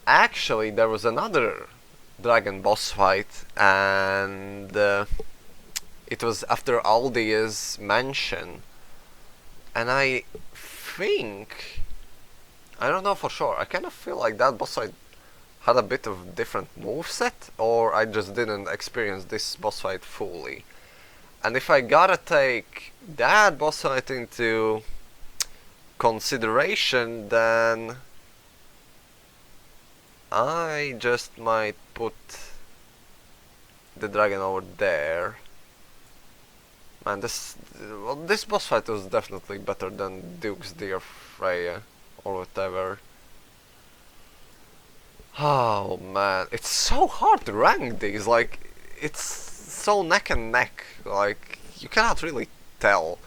Actually, there was another dragon boss fight, and it was after Aldia's mansion, and I think, I don't know for sure, I kind of feel like that boss fight had a bit of different moveset, or I just didn't experience this boss fight fully. And if I gotta take that boss fight into consideration, then I just might put the dragon over there. Man, this boss fight was definitely better than Duke's dear Freja, or whatever. Oh man, it's so hard to rank these, like, it's so neck and neck, like, you cannot really tell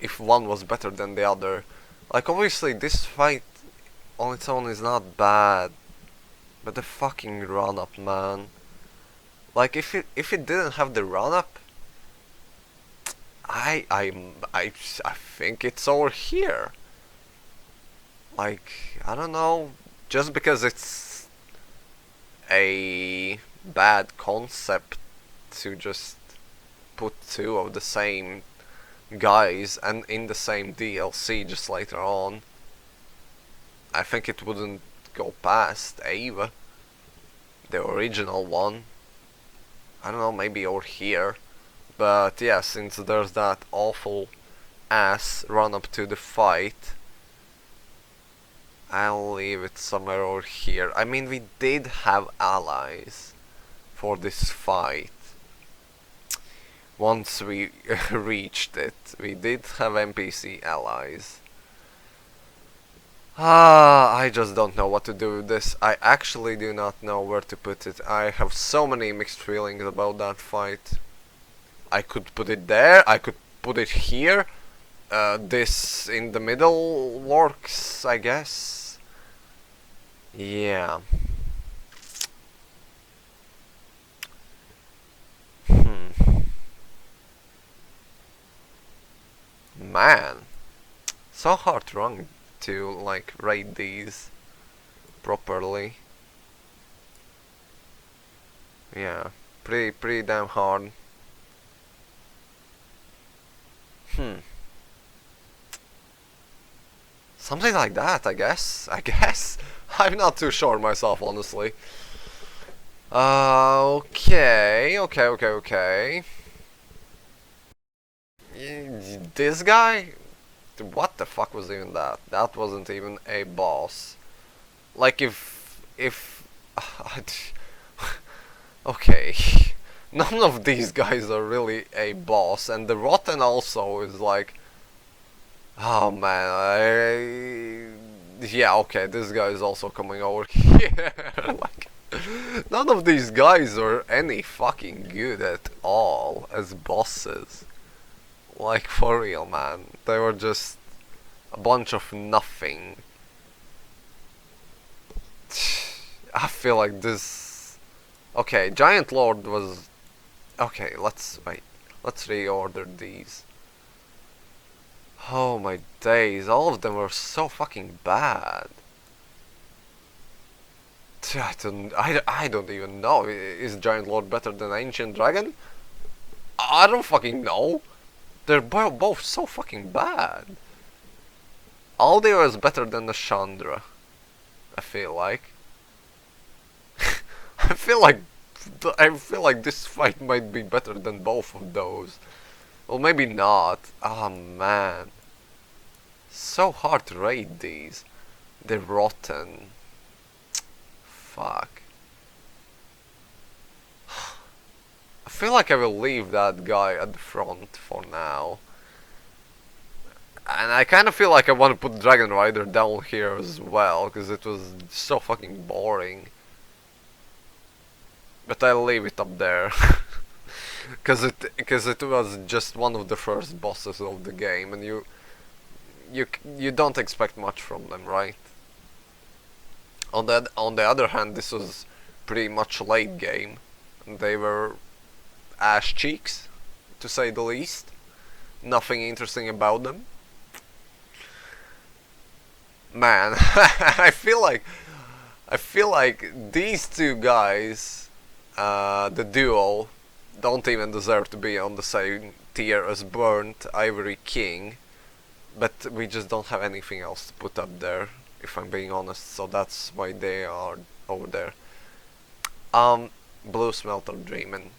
if one was better than the other. Like, obviously this fight on its own is not bad, but the fucking run-up, man. Like, if it didn't have the run-up, I think it's over here. Like, I don't know, just because it's a bad concept to just put two of the same guys and in the same DLC just later on, I think it wouldn't go past Aava, the original one. I don't know, maybe over here. But yeah, since there's that awful ass run up to the fight, I'll leave it somewhere over here. I mean, we did have allies for this fight. Once we reached it, we did have NPC allies. I just don't know what to do with this. I actually do not know where to put it. I have so many mixed feelings about that fight. I could put it there, I could put it here. This in the middle works, I guess. Yeah. Man, so hard to like raid these properly. Yeah, pretty damn hard. Something like that, I guess. I'm not too sure myself, honestly. Okay. This guy? What the fuck was even that? That wasn't even a boss. Like if okay. None of these guys are really a boss, and the Rotten also is like, oh man, yeah, okay, this guy is also coming over here. Like, none of these guys are any fucking good at all as bosses. Like, for real, man. They were just a bunch of nothing. I feel like this... Okay, Giant Lord was... Okay, let's wait. Let's reorder these. Oh my days, all of them were so fucking bad. I don't even know. Is Giant Lord better than Ancient Dragon? I don't fucking know. They're both so fucking bad. Aldia is better than Nashandra, I feel like. I feel like this fight might be better than both of those. Well, maybe not. Oh man. So hard to raid these. They're rotten. Fuck. I feel like I will leave that guy at the front for now. And I kind of feel like I want to put Dragonrider down here as well, because it was so fucking boring. But I'll leave it up there. Because it was just one of the first bosses of the game, and you don't expect much from them, right? On the other hand, this was pretty much late game. They were ass cheeks, to say the least. Nothing interesting about them. Man, I feel like these two guys, the duo, don't even deserve to be on the same tier as Burnt Ivory King, but we just don't have anything else to put up there, if I'm being honest, so that's why they are over there. Blue Smelter Demon.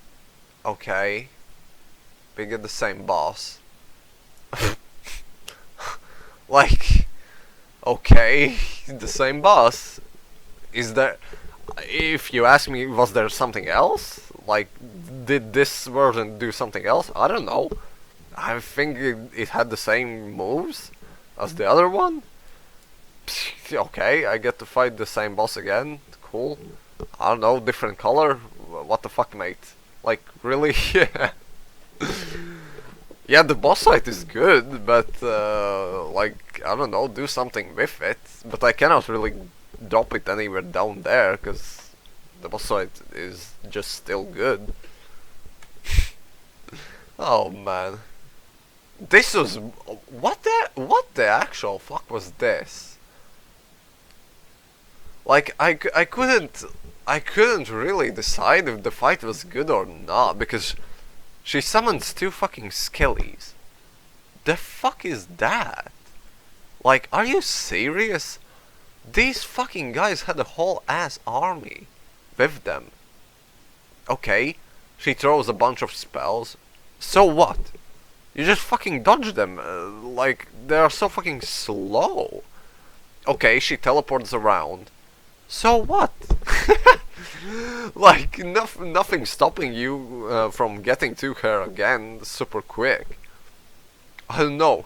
Okay. We get the same boss. Like, okay, the same boss. Is there... If you ask me, was there something else? Like, did this version do something else? I don't know. I think it had the same moves as the other one. Okay, I get to fight the same boss again. Cool. I don't know, different color. What the fuck, mate? Like, really? Yeah, the boss fight is good, but like, I don't know, do something with it. But I cannot really drop it anywhere down there, because the boss fight is just still good. Oh man, this was what the actual fuck was this? Like, I couldn't really decide if the fight was good or not, because she summons two fucking skellies. The fuck is that? Like, are you serious? These fucking guys had a whole ass army with them. Okay, she throws a bunch of spells. So what? You just fucking dodge them. Like, they are so fucking slow. Okay, she teleports around. So what? Like, nothing stopping you from getting to her again super quick. I don't know.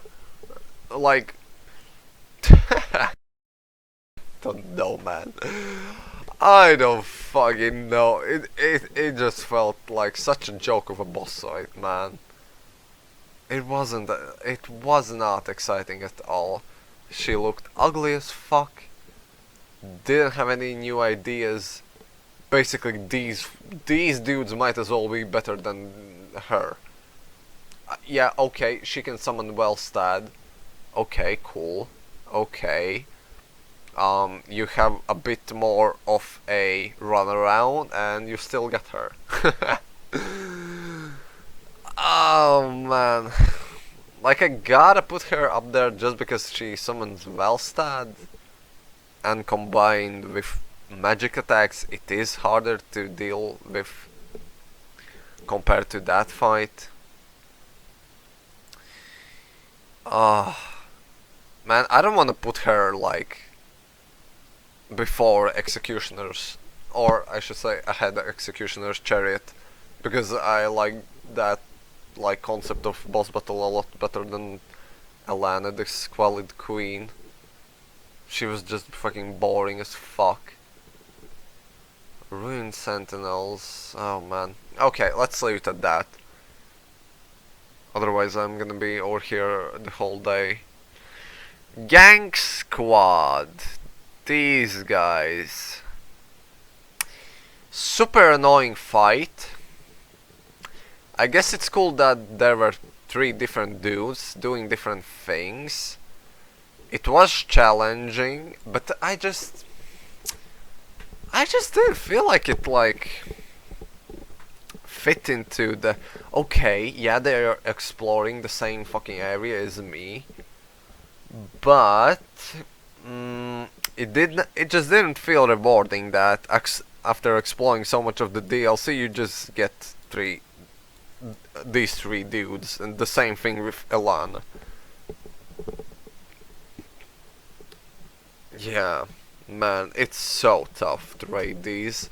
Like... don't know, man. I don't fucking know. It just felt like such a joke of a boss fight, man. It wasn't. It was not exciting at all. She looked ugly as fuck. Didn't have any new ideas. Basically, these dudes might as well be better than her. Yeah, okay, she can summon Velstadt. Okay, cool. Okay. You have a bit more of a runaround and you still get her. Oh man. Like, I gotta put her up there just because she summons Velstadt, and combined with magic attacks it is harder to deal with compared to that fight. Man, I don't want to put her like before Executioner's, or I should say ahead of Executioner's Chariot, because I like that like concept of boss battle a lot better than Elana, the Squalid queen. She was just fucking boring as fuck. Ruined Sentinels, oh man. Okay, let's leave it at that. Otherwise I'm gonna be over here the whole day. Gang Squad. These guys. Super annoying fight. I guess it's cool that there were 3 different dudes doing different things. It was challenging, but I just didn't feel like it like fit into the okay, yeah, they're exploring the same fucking area as me, but it just didn't feel rewarding that after exploring so much of the DLC you just get these 3 dudes, and the same thing with Elana. Yeah, man, it's so tough to raid these.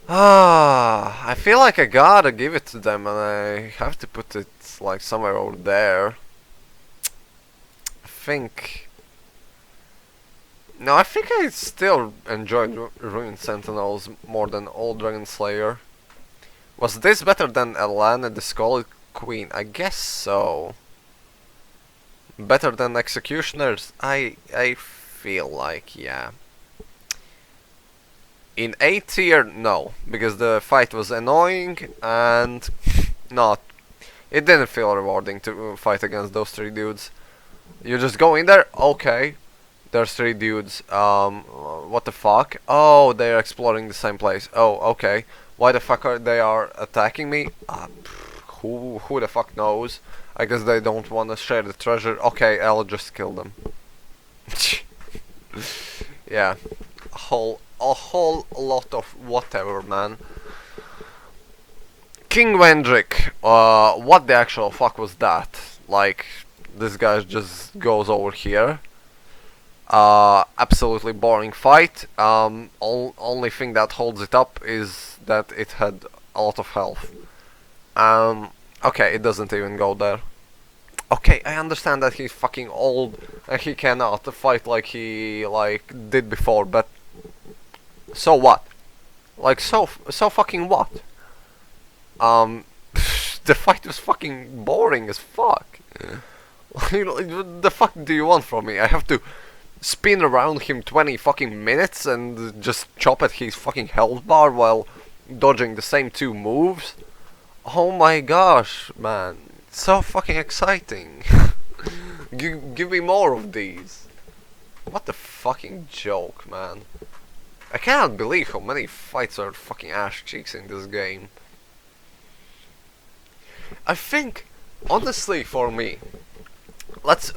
I feel like I gotta give it to them, and I have to put it like somewhere over there. I think... No, I think I still enjoyed Ruined Sentinels more than old Dragonslayer. Was this better than Elana, the Squalid Queen? I guess so. Better than Executioners? I feel like, yeah. In A tier, no, because the fight was annoying and it didn't feel rewarding to fight against those 3 dudes. You just go in there, okay, there's 3 dudes, what the fuck? Oh, they're exploring the same place. Oh, okay. Why the fuck are they attacking me? Who the fuck knows? I guess they don't want to share the treasure. Okay, I'll just kill them. Yeah, a whole lot of whatever, man. King Vendrick, what the actual fuck was that? Like, this guy just goes over here. Absolutely boring fight. Only thing that holds it up is that it had a lot of health. Okay, it doesn't even go there. Okay, I understand that he's fucking old and he cannot fight like he did before, but so what? Like, so fucking what? The fight was fucking boring as fuck. What the fuck do you want from me? I have to spin around him 20 fucking minutes and just chop at his fucking health bar while dodging the same 2 moves? Oh my gosh, man. So fucking exciting. Give me more of these. What the fucking joke, man. I cannot believe how many fights are fucking ass cheeks in this game. I think, honestly, for me, let's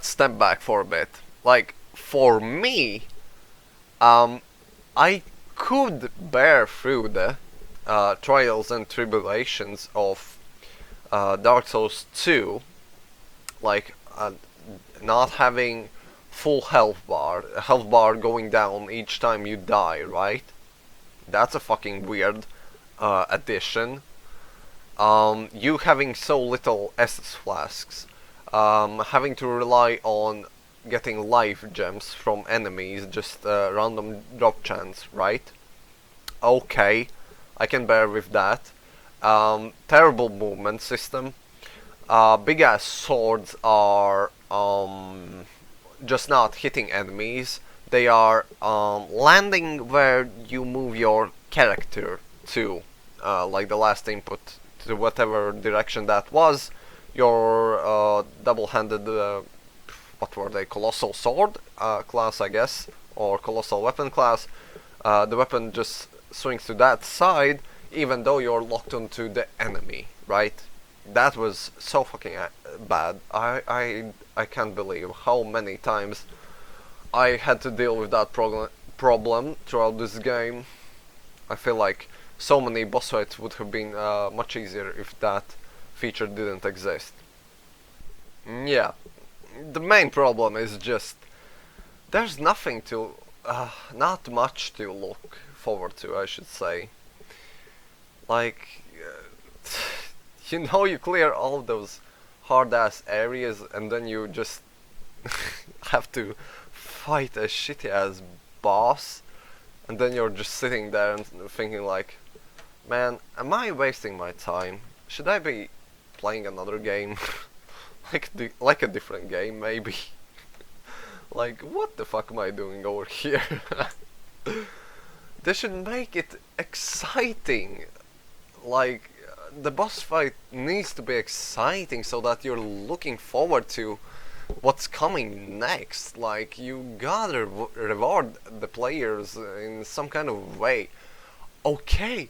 step back for a bit. Like, for me, I could bear through the trials and tribulations of Dark Souls 2, like not having full health bar going down each time you die, right? That's a fucking weird addition. You having so little SS flasks, having to rely on getting life gems from enemies, just random drop chance, right? Okay, I can bear with that. Terrible movement system. Big ass swords are just not hitting enemies. They are landing where you move your character to, like the last input to whatever direction that was, your double-handed, what were they, Colossal Sword class, I guess, or Colossal Weapon class, the weapon just swings to that side, even though you're locked onto the enemy, right? That was so fucking bad. I can't believe how many times I had to deal with that problem throughout this game. I feel like so many boss fights would have been much easier if that feature didn't exist. Yeah, the main problem is just there's nothing to, not much to look forward to, I should say. Like, you know, you clear all those hard-ass areas and then you just have to fight a shitty-ass boss, and then you're just sitting there and thinking like, man, am I wasting my time? Should I be playing another game? like a different game, maybe? Like, what the fuck am I doing over here? They should make it exciting. Like, the boss fight needs to be exciting so that you're looking forward to what's coming next. Like, you gotta reward the players in some kind of way. Okay,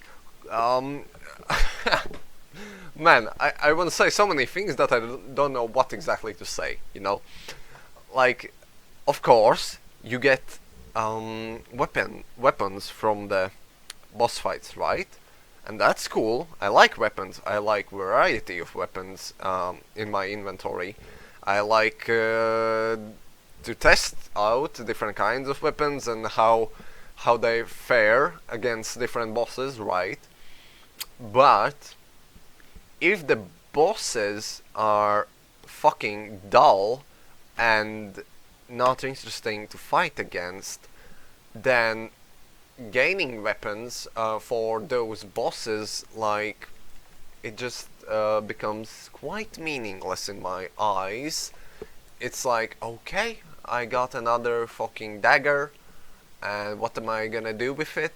man, I want to say so many things that I don't know what exactly to say, you know? Like, of course, you get weapons from the boss fights, right? And that's cool. I like weapons. I like variety of weapons in my inventory. I like to test out different kinds of weapons and how they fare against different bosses, right? But if the bosses are fucking dull and not interesting to fight against, then gaining weapons for those bosses, like, it just becomes quite meaningless in my eyes. It's like, okay, I got another fucking dagger, and what am I gonna do with it?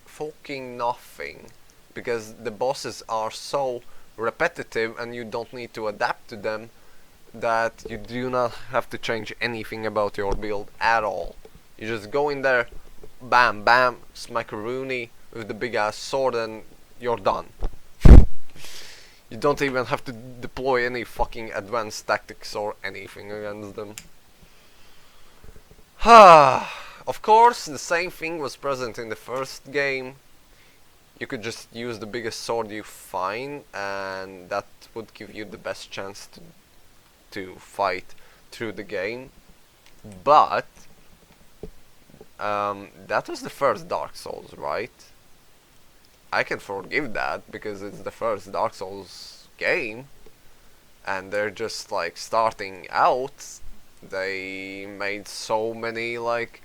Fucking nothing, because the bosses are so repetitive and you don't need to adapt to them that you do not have to change anything about your build at all. You just go in there, bam bam, smack a Rooney with the big ass sword, and you're done. You don't even have to deploy any fucking advanced tactics or anything against them. Of course, the same thing was present in the first game. You could just use the biggest sword you find, and that would give you the best chance to fight through the game. But that was the first Dark Souls, right? I can forgive that because it's the first Dark Souls game and they're just like starting out. They made so many, like,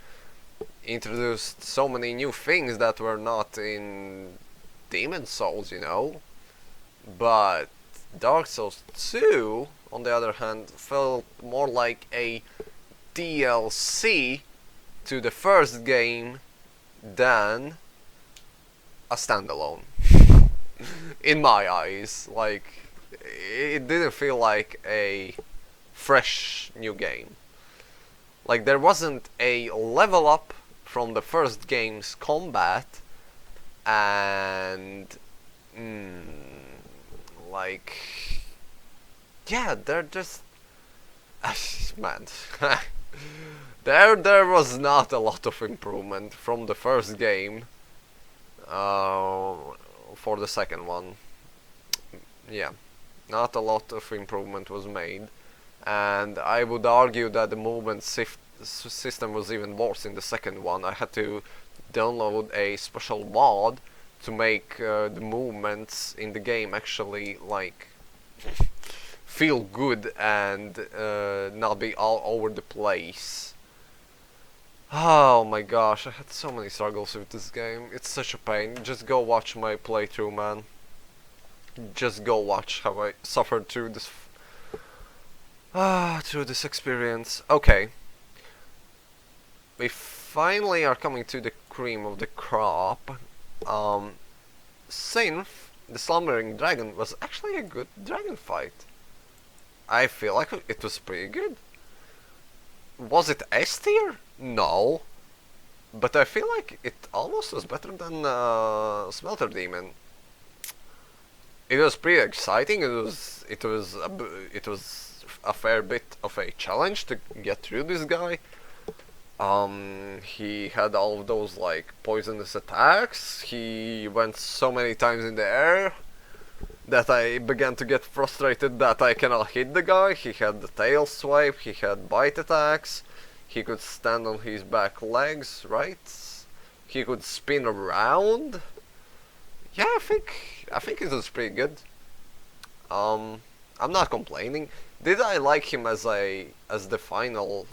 introduced so many new things that were not in Demon Souls, you know. But Dark Souls 2, on the other hand, felt more like a DLC to the first game than a standalone. In my eyes, like, it didn't feel like a fresh new game. Like, there wasn't a level up from the first game's combat, and like, yeah, they're just man. There was not a lot of improvement from the first game for the second one. Yeah, not a lot of improvement was made, and I would argue that the movement system was even worse in the second one. I had to download a special mod to make the movements in the game actually, like, feel good and not be all over the place. Oh my gosh, I had so many struggles with this game. It's such a pain. Just go watch my playthrough, man. Just go watch how I suffered through this through this experience. Okay. We finally are coming to the cream of the crop. Since the Slumbering Dragon was actually a good dragon fight. I feel like it was pretty good. Was it S tier? No. But I feel like it almost was better than Smelter Demon. It was pretty exciting. It was a fair bit of a challenge to get through this guy. He had all of those like poisonous attacks. He went so many times in the air that I began to get frustrated that I cannot hit the guy. He had the tail swipe, he had bite attacks, he could stand on his back legs, right? He could spin around. Yeah, I think it was pretty good. I'm not complaining. Did I like him as the final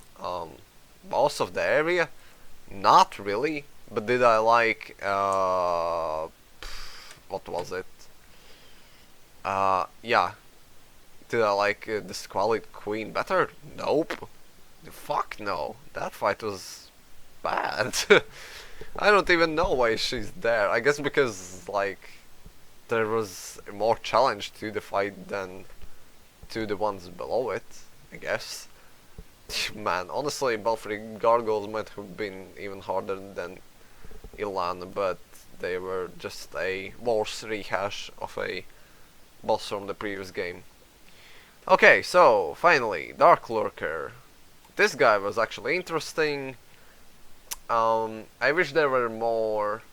boss of the area? Not really. But did I like what was it? Yeah. Did I like the Squalid Queen better? Nope. Fuck no. That fight was bad. I don't even know why she's there. I guess because like there was more challenge to the fight than to the ones below it, I guess. Man, honestly, Belfry Gargoyles might have been even harder than Elana, but they were just a worse rehash of a boss from the previous game. Okay, so finally, Dark Lurker. This guy was actually interesting. I wish there were more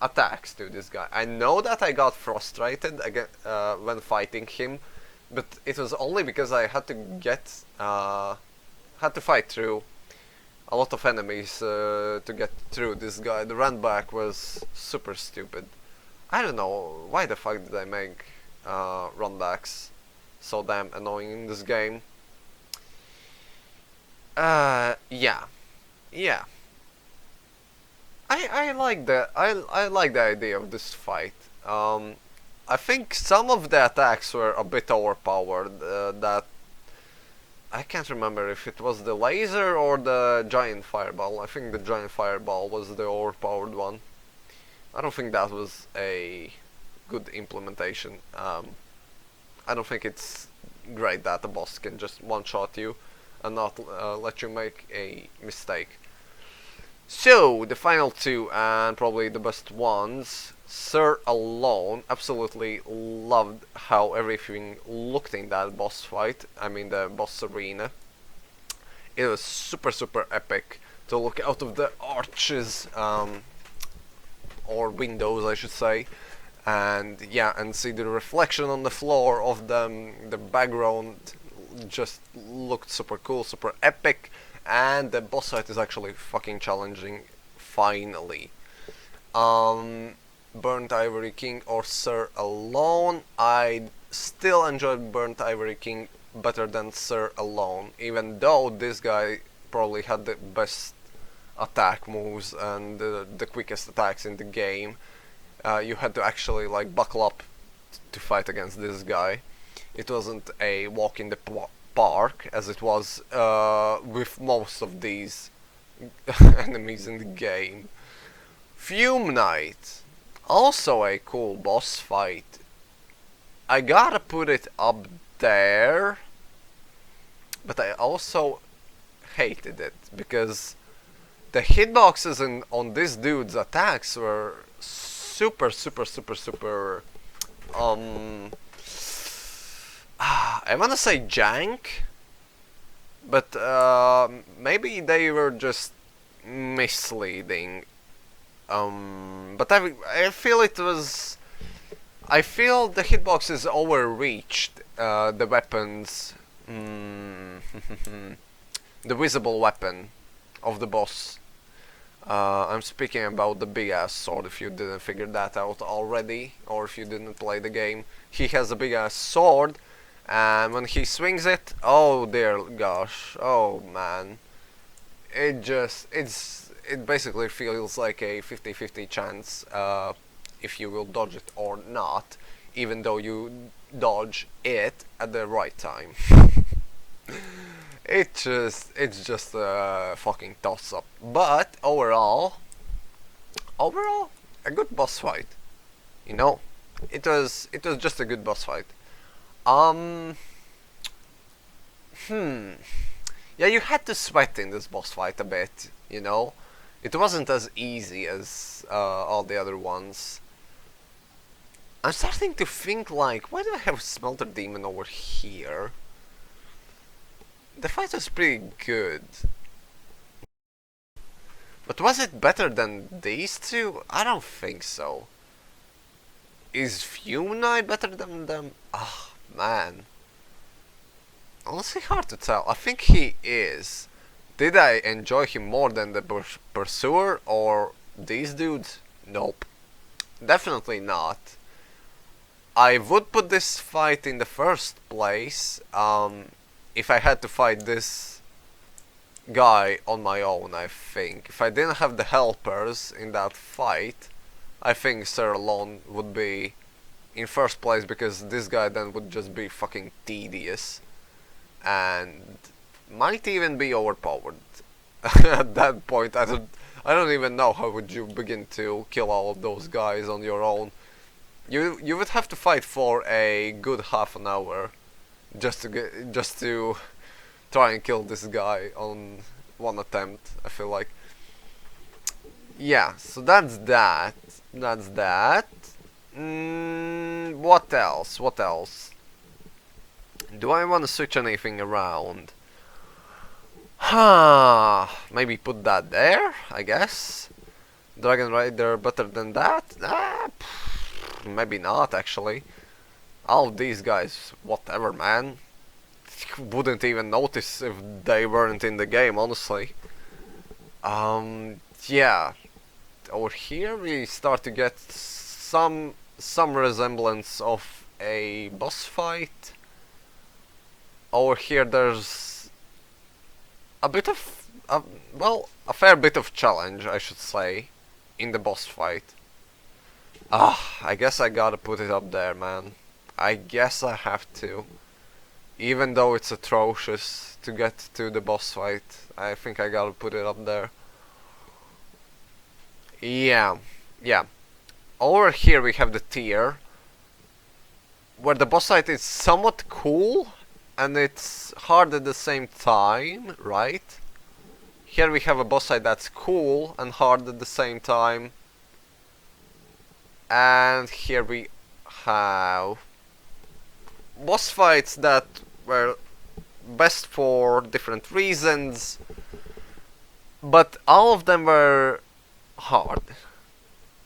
attacks to this guy. I know that I got frustrated again when fighting him, but it was only because I had to fight through a lot of enemies to get through this guy. The run back was super stupid. I don't know why the fuck did I make run backs so damn annoying in this game. Yeah. I like the idea of this fight. I think some of the attacks were a bit overpowered. That I can't remember if it was the laser or the giant fireball. I think the giant fireball was the overpowered one. I don't think that was a good implementation. I don't think it's great that the boss can just one-shot you and not let you make a mistake. So, the final two, and probably the best ones, Sir Alonne. Absolutely loved how everything looked in that boss fight, I mean the boss arena. It was super epic to look out of the arches, or windows I should say, and yeah, and see the reflection on the floor of them. The background just looked super cool, super epic. And the boss fight is actually fucking challenging, finally. Burnt Ivory King or Sir Alonne. I still enjoyed Burnt Ivory King better than Sir Alonne, even though this guy probably had the best attack moves and the quickest attacks in the game. You had to actually like buckle up to fight against this guy. It wasn't a walk in the park as it was with most of these enemies in the game. Fume Knight, also a cool boss fight. I gotta put it up there, but I also hated it because the hitboxes on this dude's attacks were super I wanna say jank, but maybe they were just misleading. But I feel it was. I feel the hitboxes overreached the weapons, the visible weapon of the boss. I'm speaking about the big ass sword, if you didn't figure that out already, or if you didn't play the game. He has a big ass sword, and when he swings it, oh dear gosh, oh man, it basically feels like a 50-50 chance if you will dodge it or not, even though you dodge it at the right time. It's just a fucking toss up. But overall, a good boss fight. You know, it was just a good boss fight. Um, yeah, you had to sweat in this boss fight a bit, you know? It wasn't as easy as all the other ones. I'm starting to think, like, why do I have Smelter Demon over here? The fight was pretty good. But was it better than these two? I don't think so. Is Fume Knight better than them? Ah, man. Honestly, hard to tell. I think he is. Did I enjoy him more than the Pursuer or these dudes? Nope. Definitely not. I would put this fight in the first place if I had to fight this guy on my own, I think. If I didn't have the helpers in that fight, I think Sir Alonne would be in first place, because this guy then would just be fucking tedious and might even be overpowered. At that point, I don't even know how would you begin to kill all of those guys on your own. You would have to fight for a good half an hour just to try and kill this guy on one attempt, I feel like. Yeah, so that's that. That's that. What else? What else? Do I want to switch anything around? Maybe put that there, I guess. Dragonrider better than that? Maybe not, actually. All these guys, whatever, man. Wouldn't even notice if they weren't in the game, honestly. Yeah. Over here we start to get some resemblance of a boss fight. Over here there's a bit of, well, a fair bit of challenge, I should say, in the boss fight. I guess I gotta put it up there, man. I guess I have to. Even though it's atrocious to get to the boss fight, I think I gotta put it up there. Yeah. Over here we have the tier, where the boss fight is somewhat cool, and it's hard at the same time, right? Here we have a boss fight that's cool and hard at the same time. And here we have boss fights that were best for different reasons, but all of them were hard,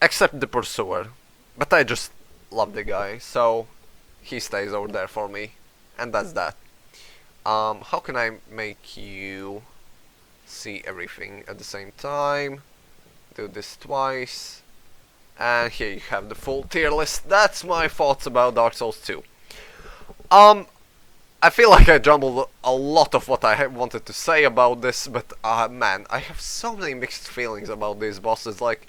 except the Pursuer. But I just love the guy, so he stays over there for me, and that's that. How can I make you see everything at the same time? Do this twice. And here you have the full tier list. That's my thoughts about Dark Souls 2. I feel like I jumbled a lot of what I wanted to say about this, but man, I have so many mixed feelings about these bosses. Like,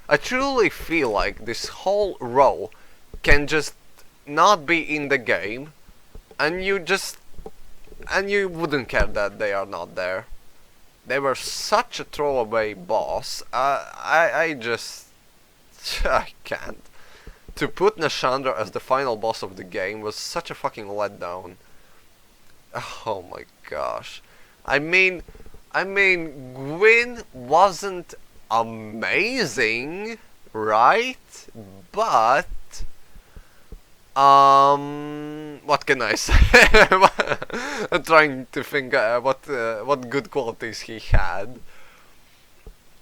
I truly feel like this whole row can just not be in the game, and you wouldn't care that they are not there. They were such a throwaway boss. I can't. To put Nashandra as the final boss of the game was such a fucking letdown. Oh my gosh. I mean, Gwyn wasn't amazing, right? But what can I say? I'm trying to think what good qualities he had.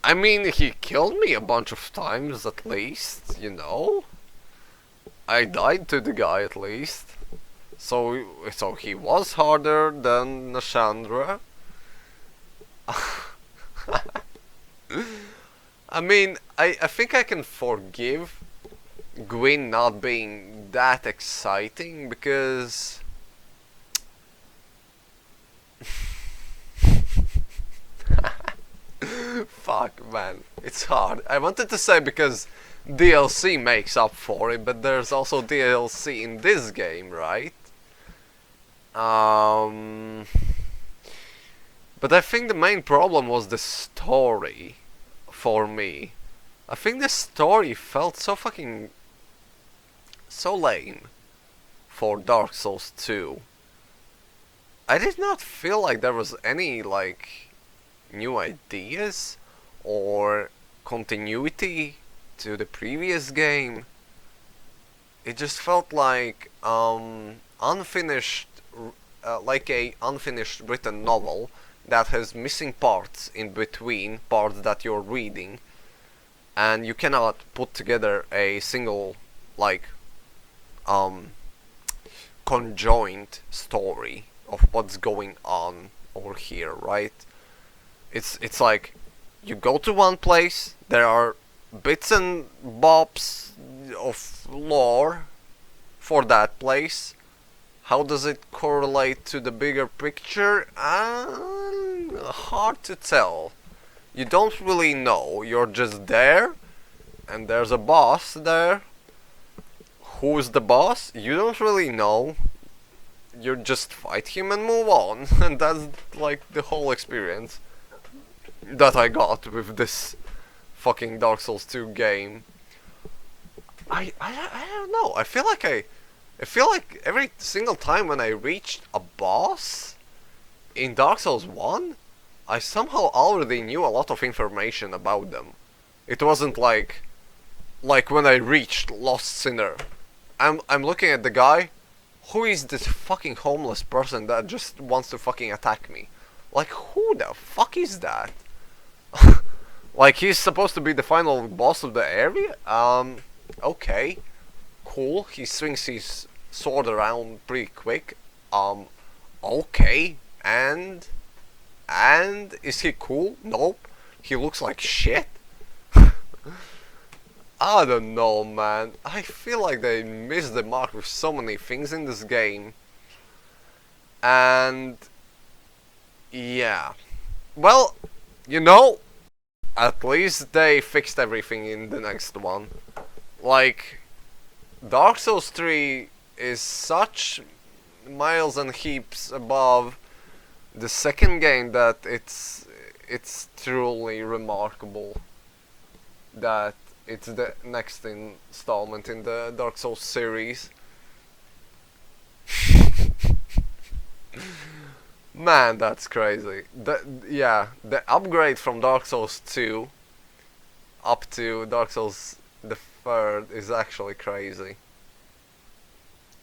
I mean, he killed me a bunch of times at least, you know? I died to the guy at least. So he was harder than Nashandra. I mean, I think I can forgive Gwyn not being that exciting, because fuck, man, it's hard. I wanted to say because DLC makes up for it, but there's also DLC in this game, right? But I think the main problem was the story for me. I think the story felt so fucking so lame for Dark Souls 2. I did not feel like there was any like new ideas or continuity to the previous game. It just felt like unfinished, like a unfinished written novel that has missing parts in between parts that you're reading, and you cannot put together a single like conjoined story of what's going on over here, right? It's like you go to one place, there are bits and bobs of lore for that place. How does it correlate to the bigger picture? Hard to tell. You don't really know. You're just there, and there's a boss there. Who's the boss? You don't really know. You just fight him and move on. And that's like the whole experience that I got with this fucking Dark Souls 2 game. I don't know. I feel like every single time when I reached a boss in Dark Souls 1, I somehow already knew a lot of information about them. It wasn't like when I reached Lost Sinner. I'm looking at the guy. Who is this fucking homeless person that just wants to fucking attack me? Like, who the fuck is that? Like, he's supposed to be the final boss of the area? Okay. Cool. He swings his sword around pretty quick. Okay. And is he cool? Nope. He looks like shit. I don't know, man. I feel like they missed the mark with so many things in this game. And yeah. Well, you know, at least they fixed everything in the next one. Like, Dark Souls 3 is such miles and heaps above the second game that it's truly remarkable that it's the next installment in the Dark Souls series. Man, that's crazy. The upgrade from Dark Souls 2 up to Dark Souls the 3rd is actually crazy.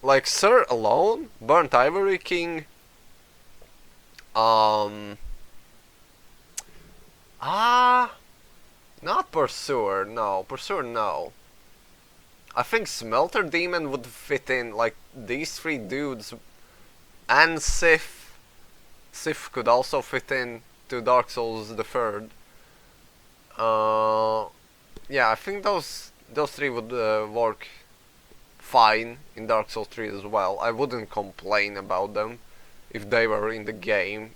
Like, Sir Alonne, Burnt Ivory King, not Pursuer, no. Pursuer, no. I think Smelter Demon would fit in, like, these three dudes. And Sif. Sif could also fit in to Dark Souls the 3rd. Yeah, I think those three would work fine in Dark Souls 3 as well. I wouldn't complain about them if they were in the game.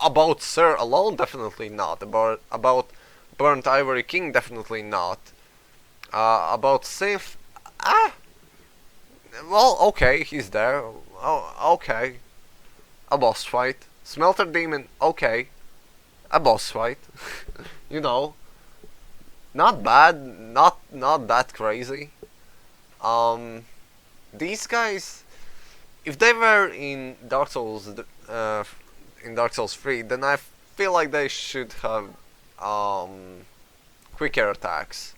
About Sir Alone, definitely not. About Burnt Ivory King, definitely not. About Sif, well, okay, he's there. Oh, okay. A boss fight. Smelter Demon, okay. A boss fight. You know. Not bad, not that crazy. These guys, if they were in Dark Souls, in Dark Souls 3, then I feel like they should have quicker attacks.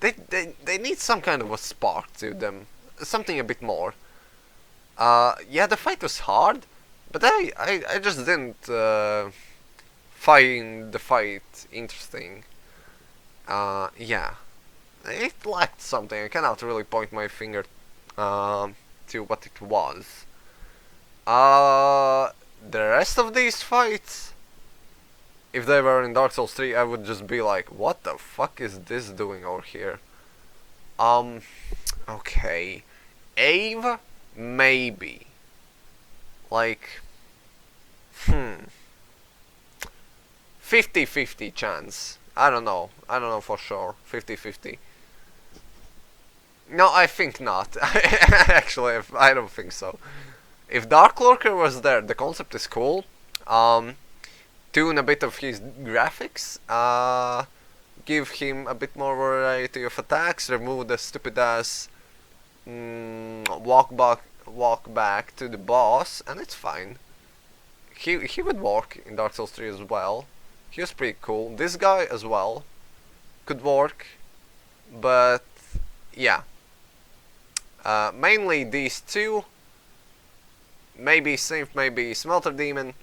They need some kind of a spark to them, something a bit more. Yeah, the fight was hard, but I just didn't find the fight interesting. Yeah, it lacked something. I cannot really point my finger to what it was. The rest of these fights, if they were in Dark Souls 3, I would just be like, what the fuck is this doing over here? Okay. Aava? Maybe. Like, 50-50 chance. I don't know for sure. 50-50. No, I think not. Actually, I don't think so. If Dark Lurker was there, the concept is cool. Tune a bit of his graphics. give him a bit more variety of attacks, remove the stupid ass walk back to the boss, and it's fine. He would work in Dark Souls 3 as well. He was pretty cool. This guy as well could work, but yeah. Mainly these two. Maybe Sinh, maybe Smelter Demon.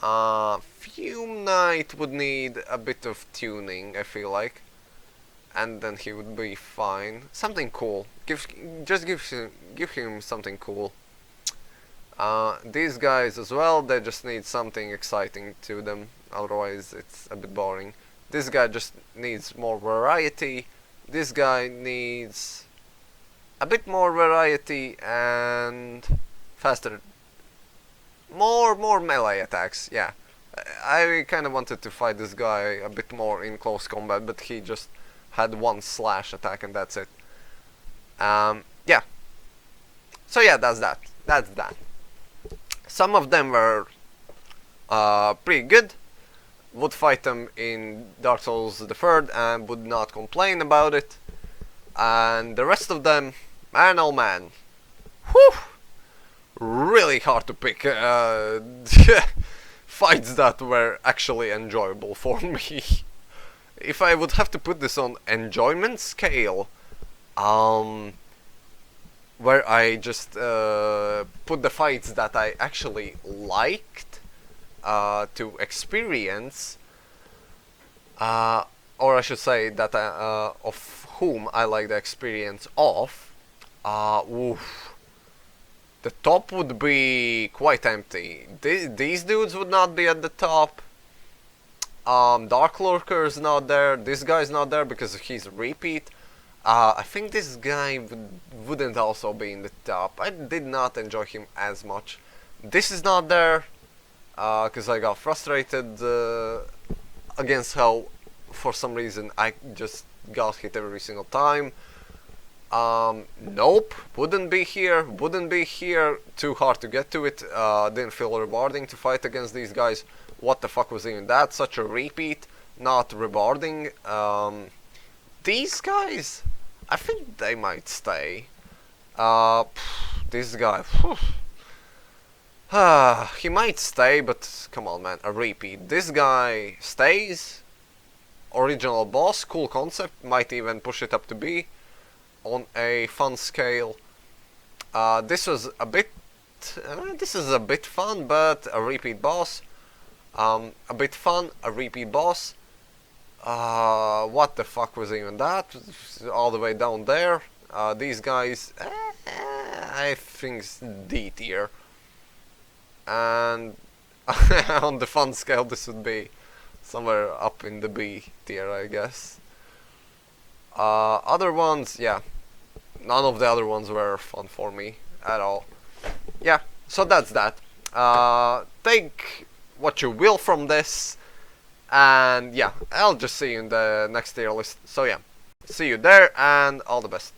Fume Knight would need a bit of tuning, I feel like, and then he would be fine. Something cool. Give him something cool. These guys as well, they just need something exciting to them. Otherwise, it's a bit boring. This guy just needs more variety. This guy needs a bit more variety and faster. More melee attacks, yeah. I kind of wanted to fight this guy a bit more in close combat, but he just had one slash attack and that's it. Yeah. So yeah, that's that. Some of them were pretty good. Would fight them in Dark Souls the 3rd and would not complain about it. And the rest of them, man oh man. Whew! Really hard to pick fights that were actually enjoyable for me. If I would have to put this on enjoyment scale, where I just put the fights that I actually liked to experience, or I should say that of whom I like the experience of, oof. The top would be quite empty. These dudes would not be at the top. Dark Lurker's not there. This guy's not there because he's a repeat. I think this guy wouldn't also be in the top. I did not enjoy him as much. This is not there because I got frustrated against how, for some reason, I just got hit every single time. Nope, wouldn't be here, too hard to get to it, didn't feel rewarding to fight against these guys. What the fuck was even that? Such a repeat, not rewarding. These guys, I think they might stay. This guy, he might stay, but come on man, a repeat. This guy stays, original boss, cool concept, might even push it up to B. On a fun scale. This was a bit. This is a bit fun, but a repeat boss. A bit fun, a repeat boss. What the fuck was even that? All the way down there. These guys, I think it's D tier. And on the fun scale, this would be somewhere up in the B tier, I guess. Other ones, yeah. None of the other ones were fun for me at all. Yeah, so that's that. Take what you will from this. And yeah, I'll just see you in the next tier list. So yeah, see you there and all the best.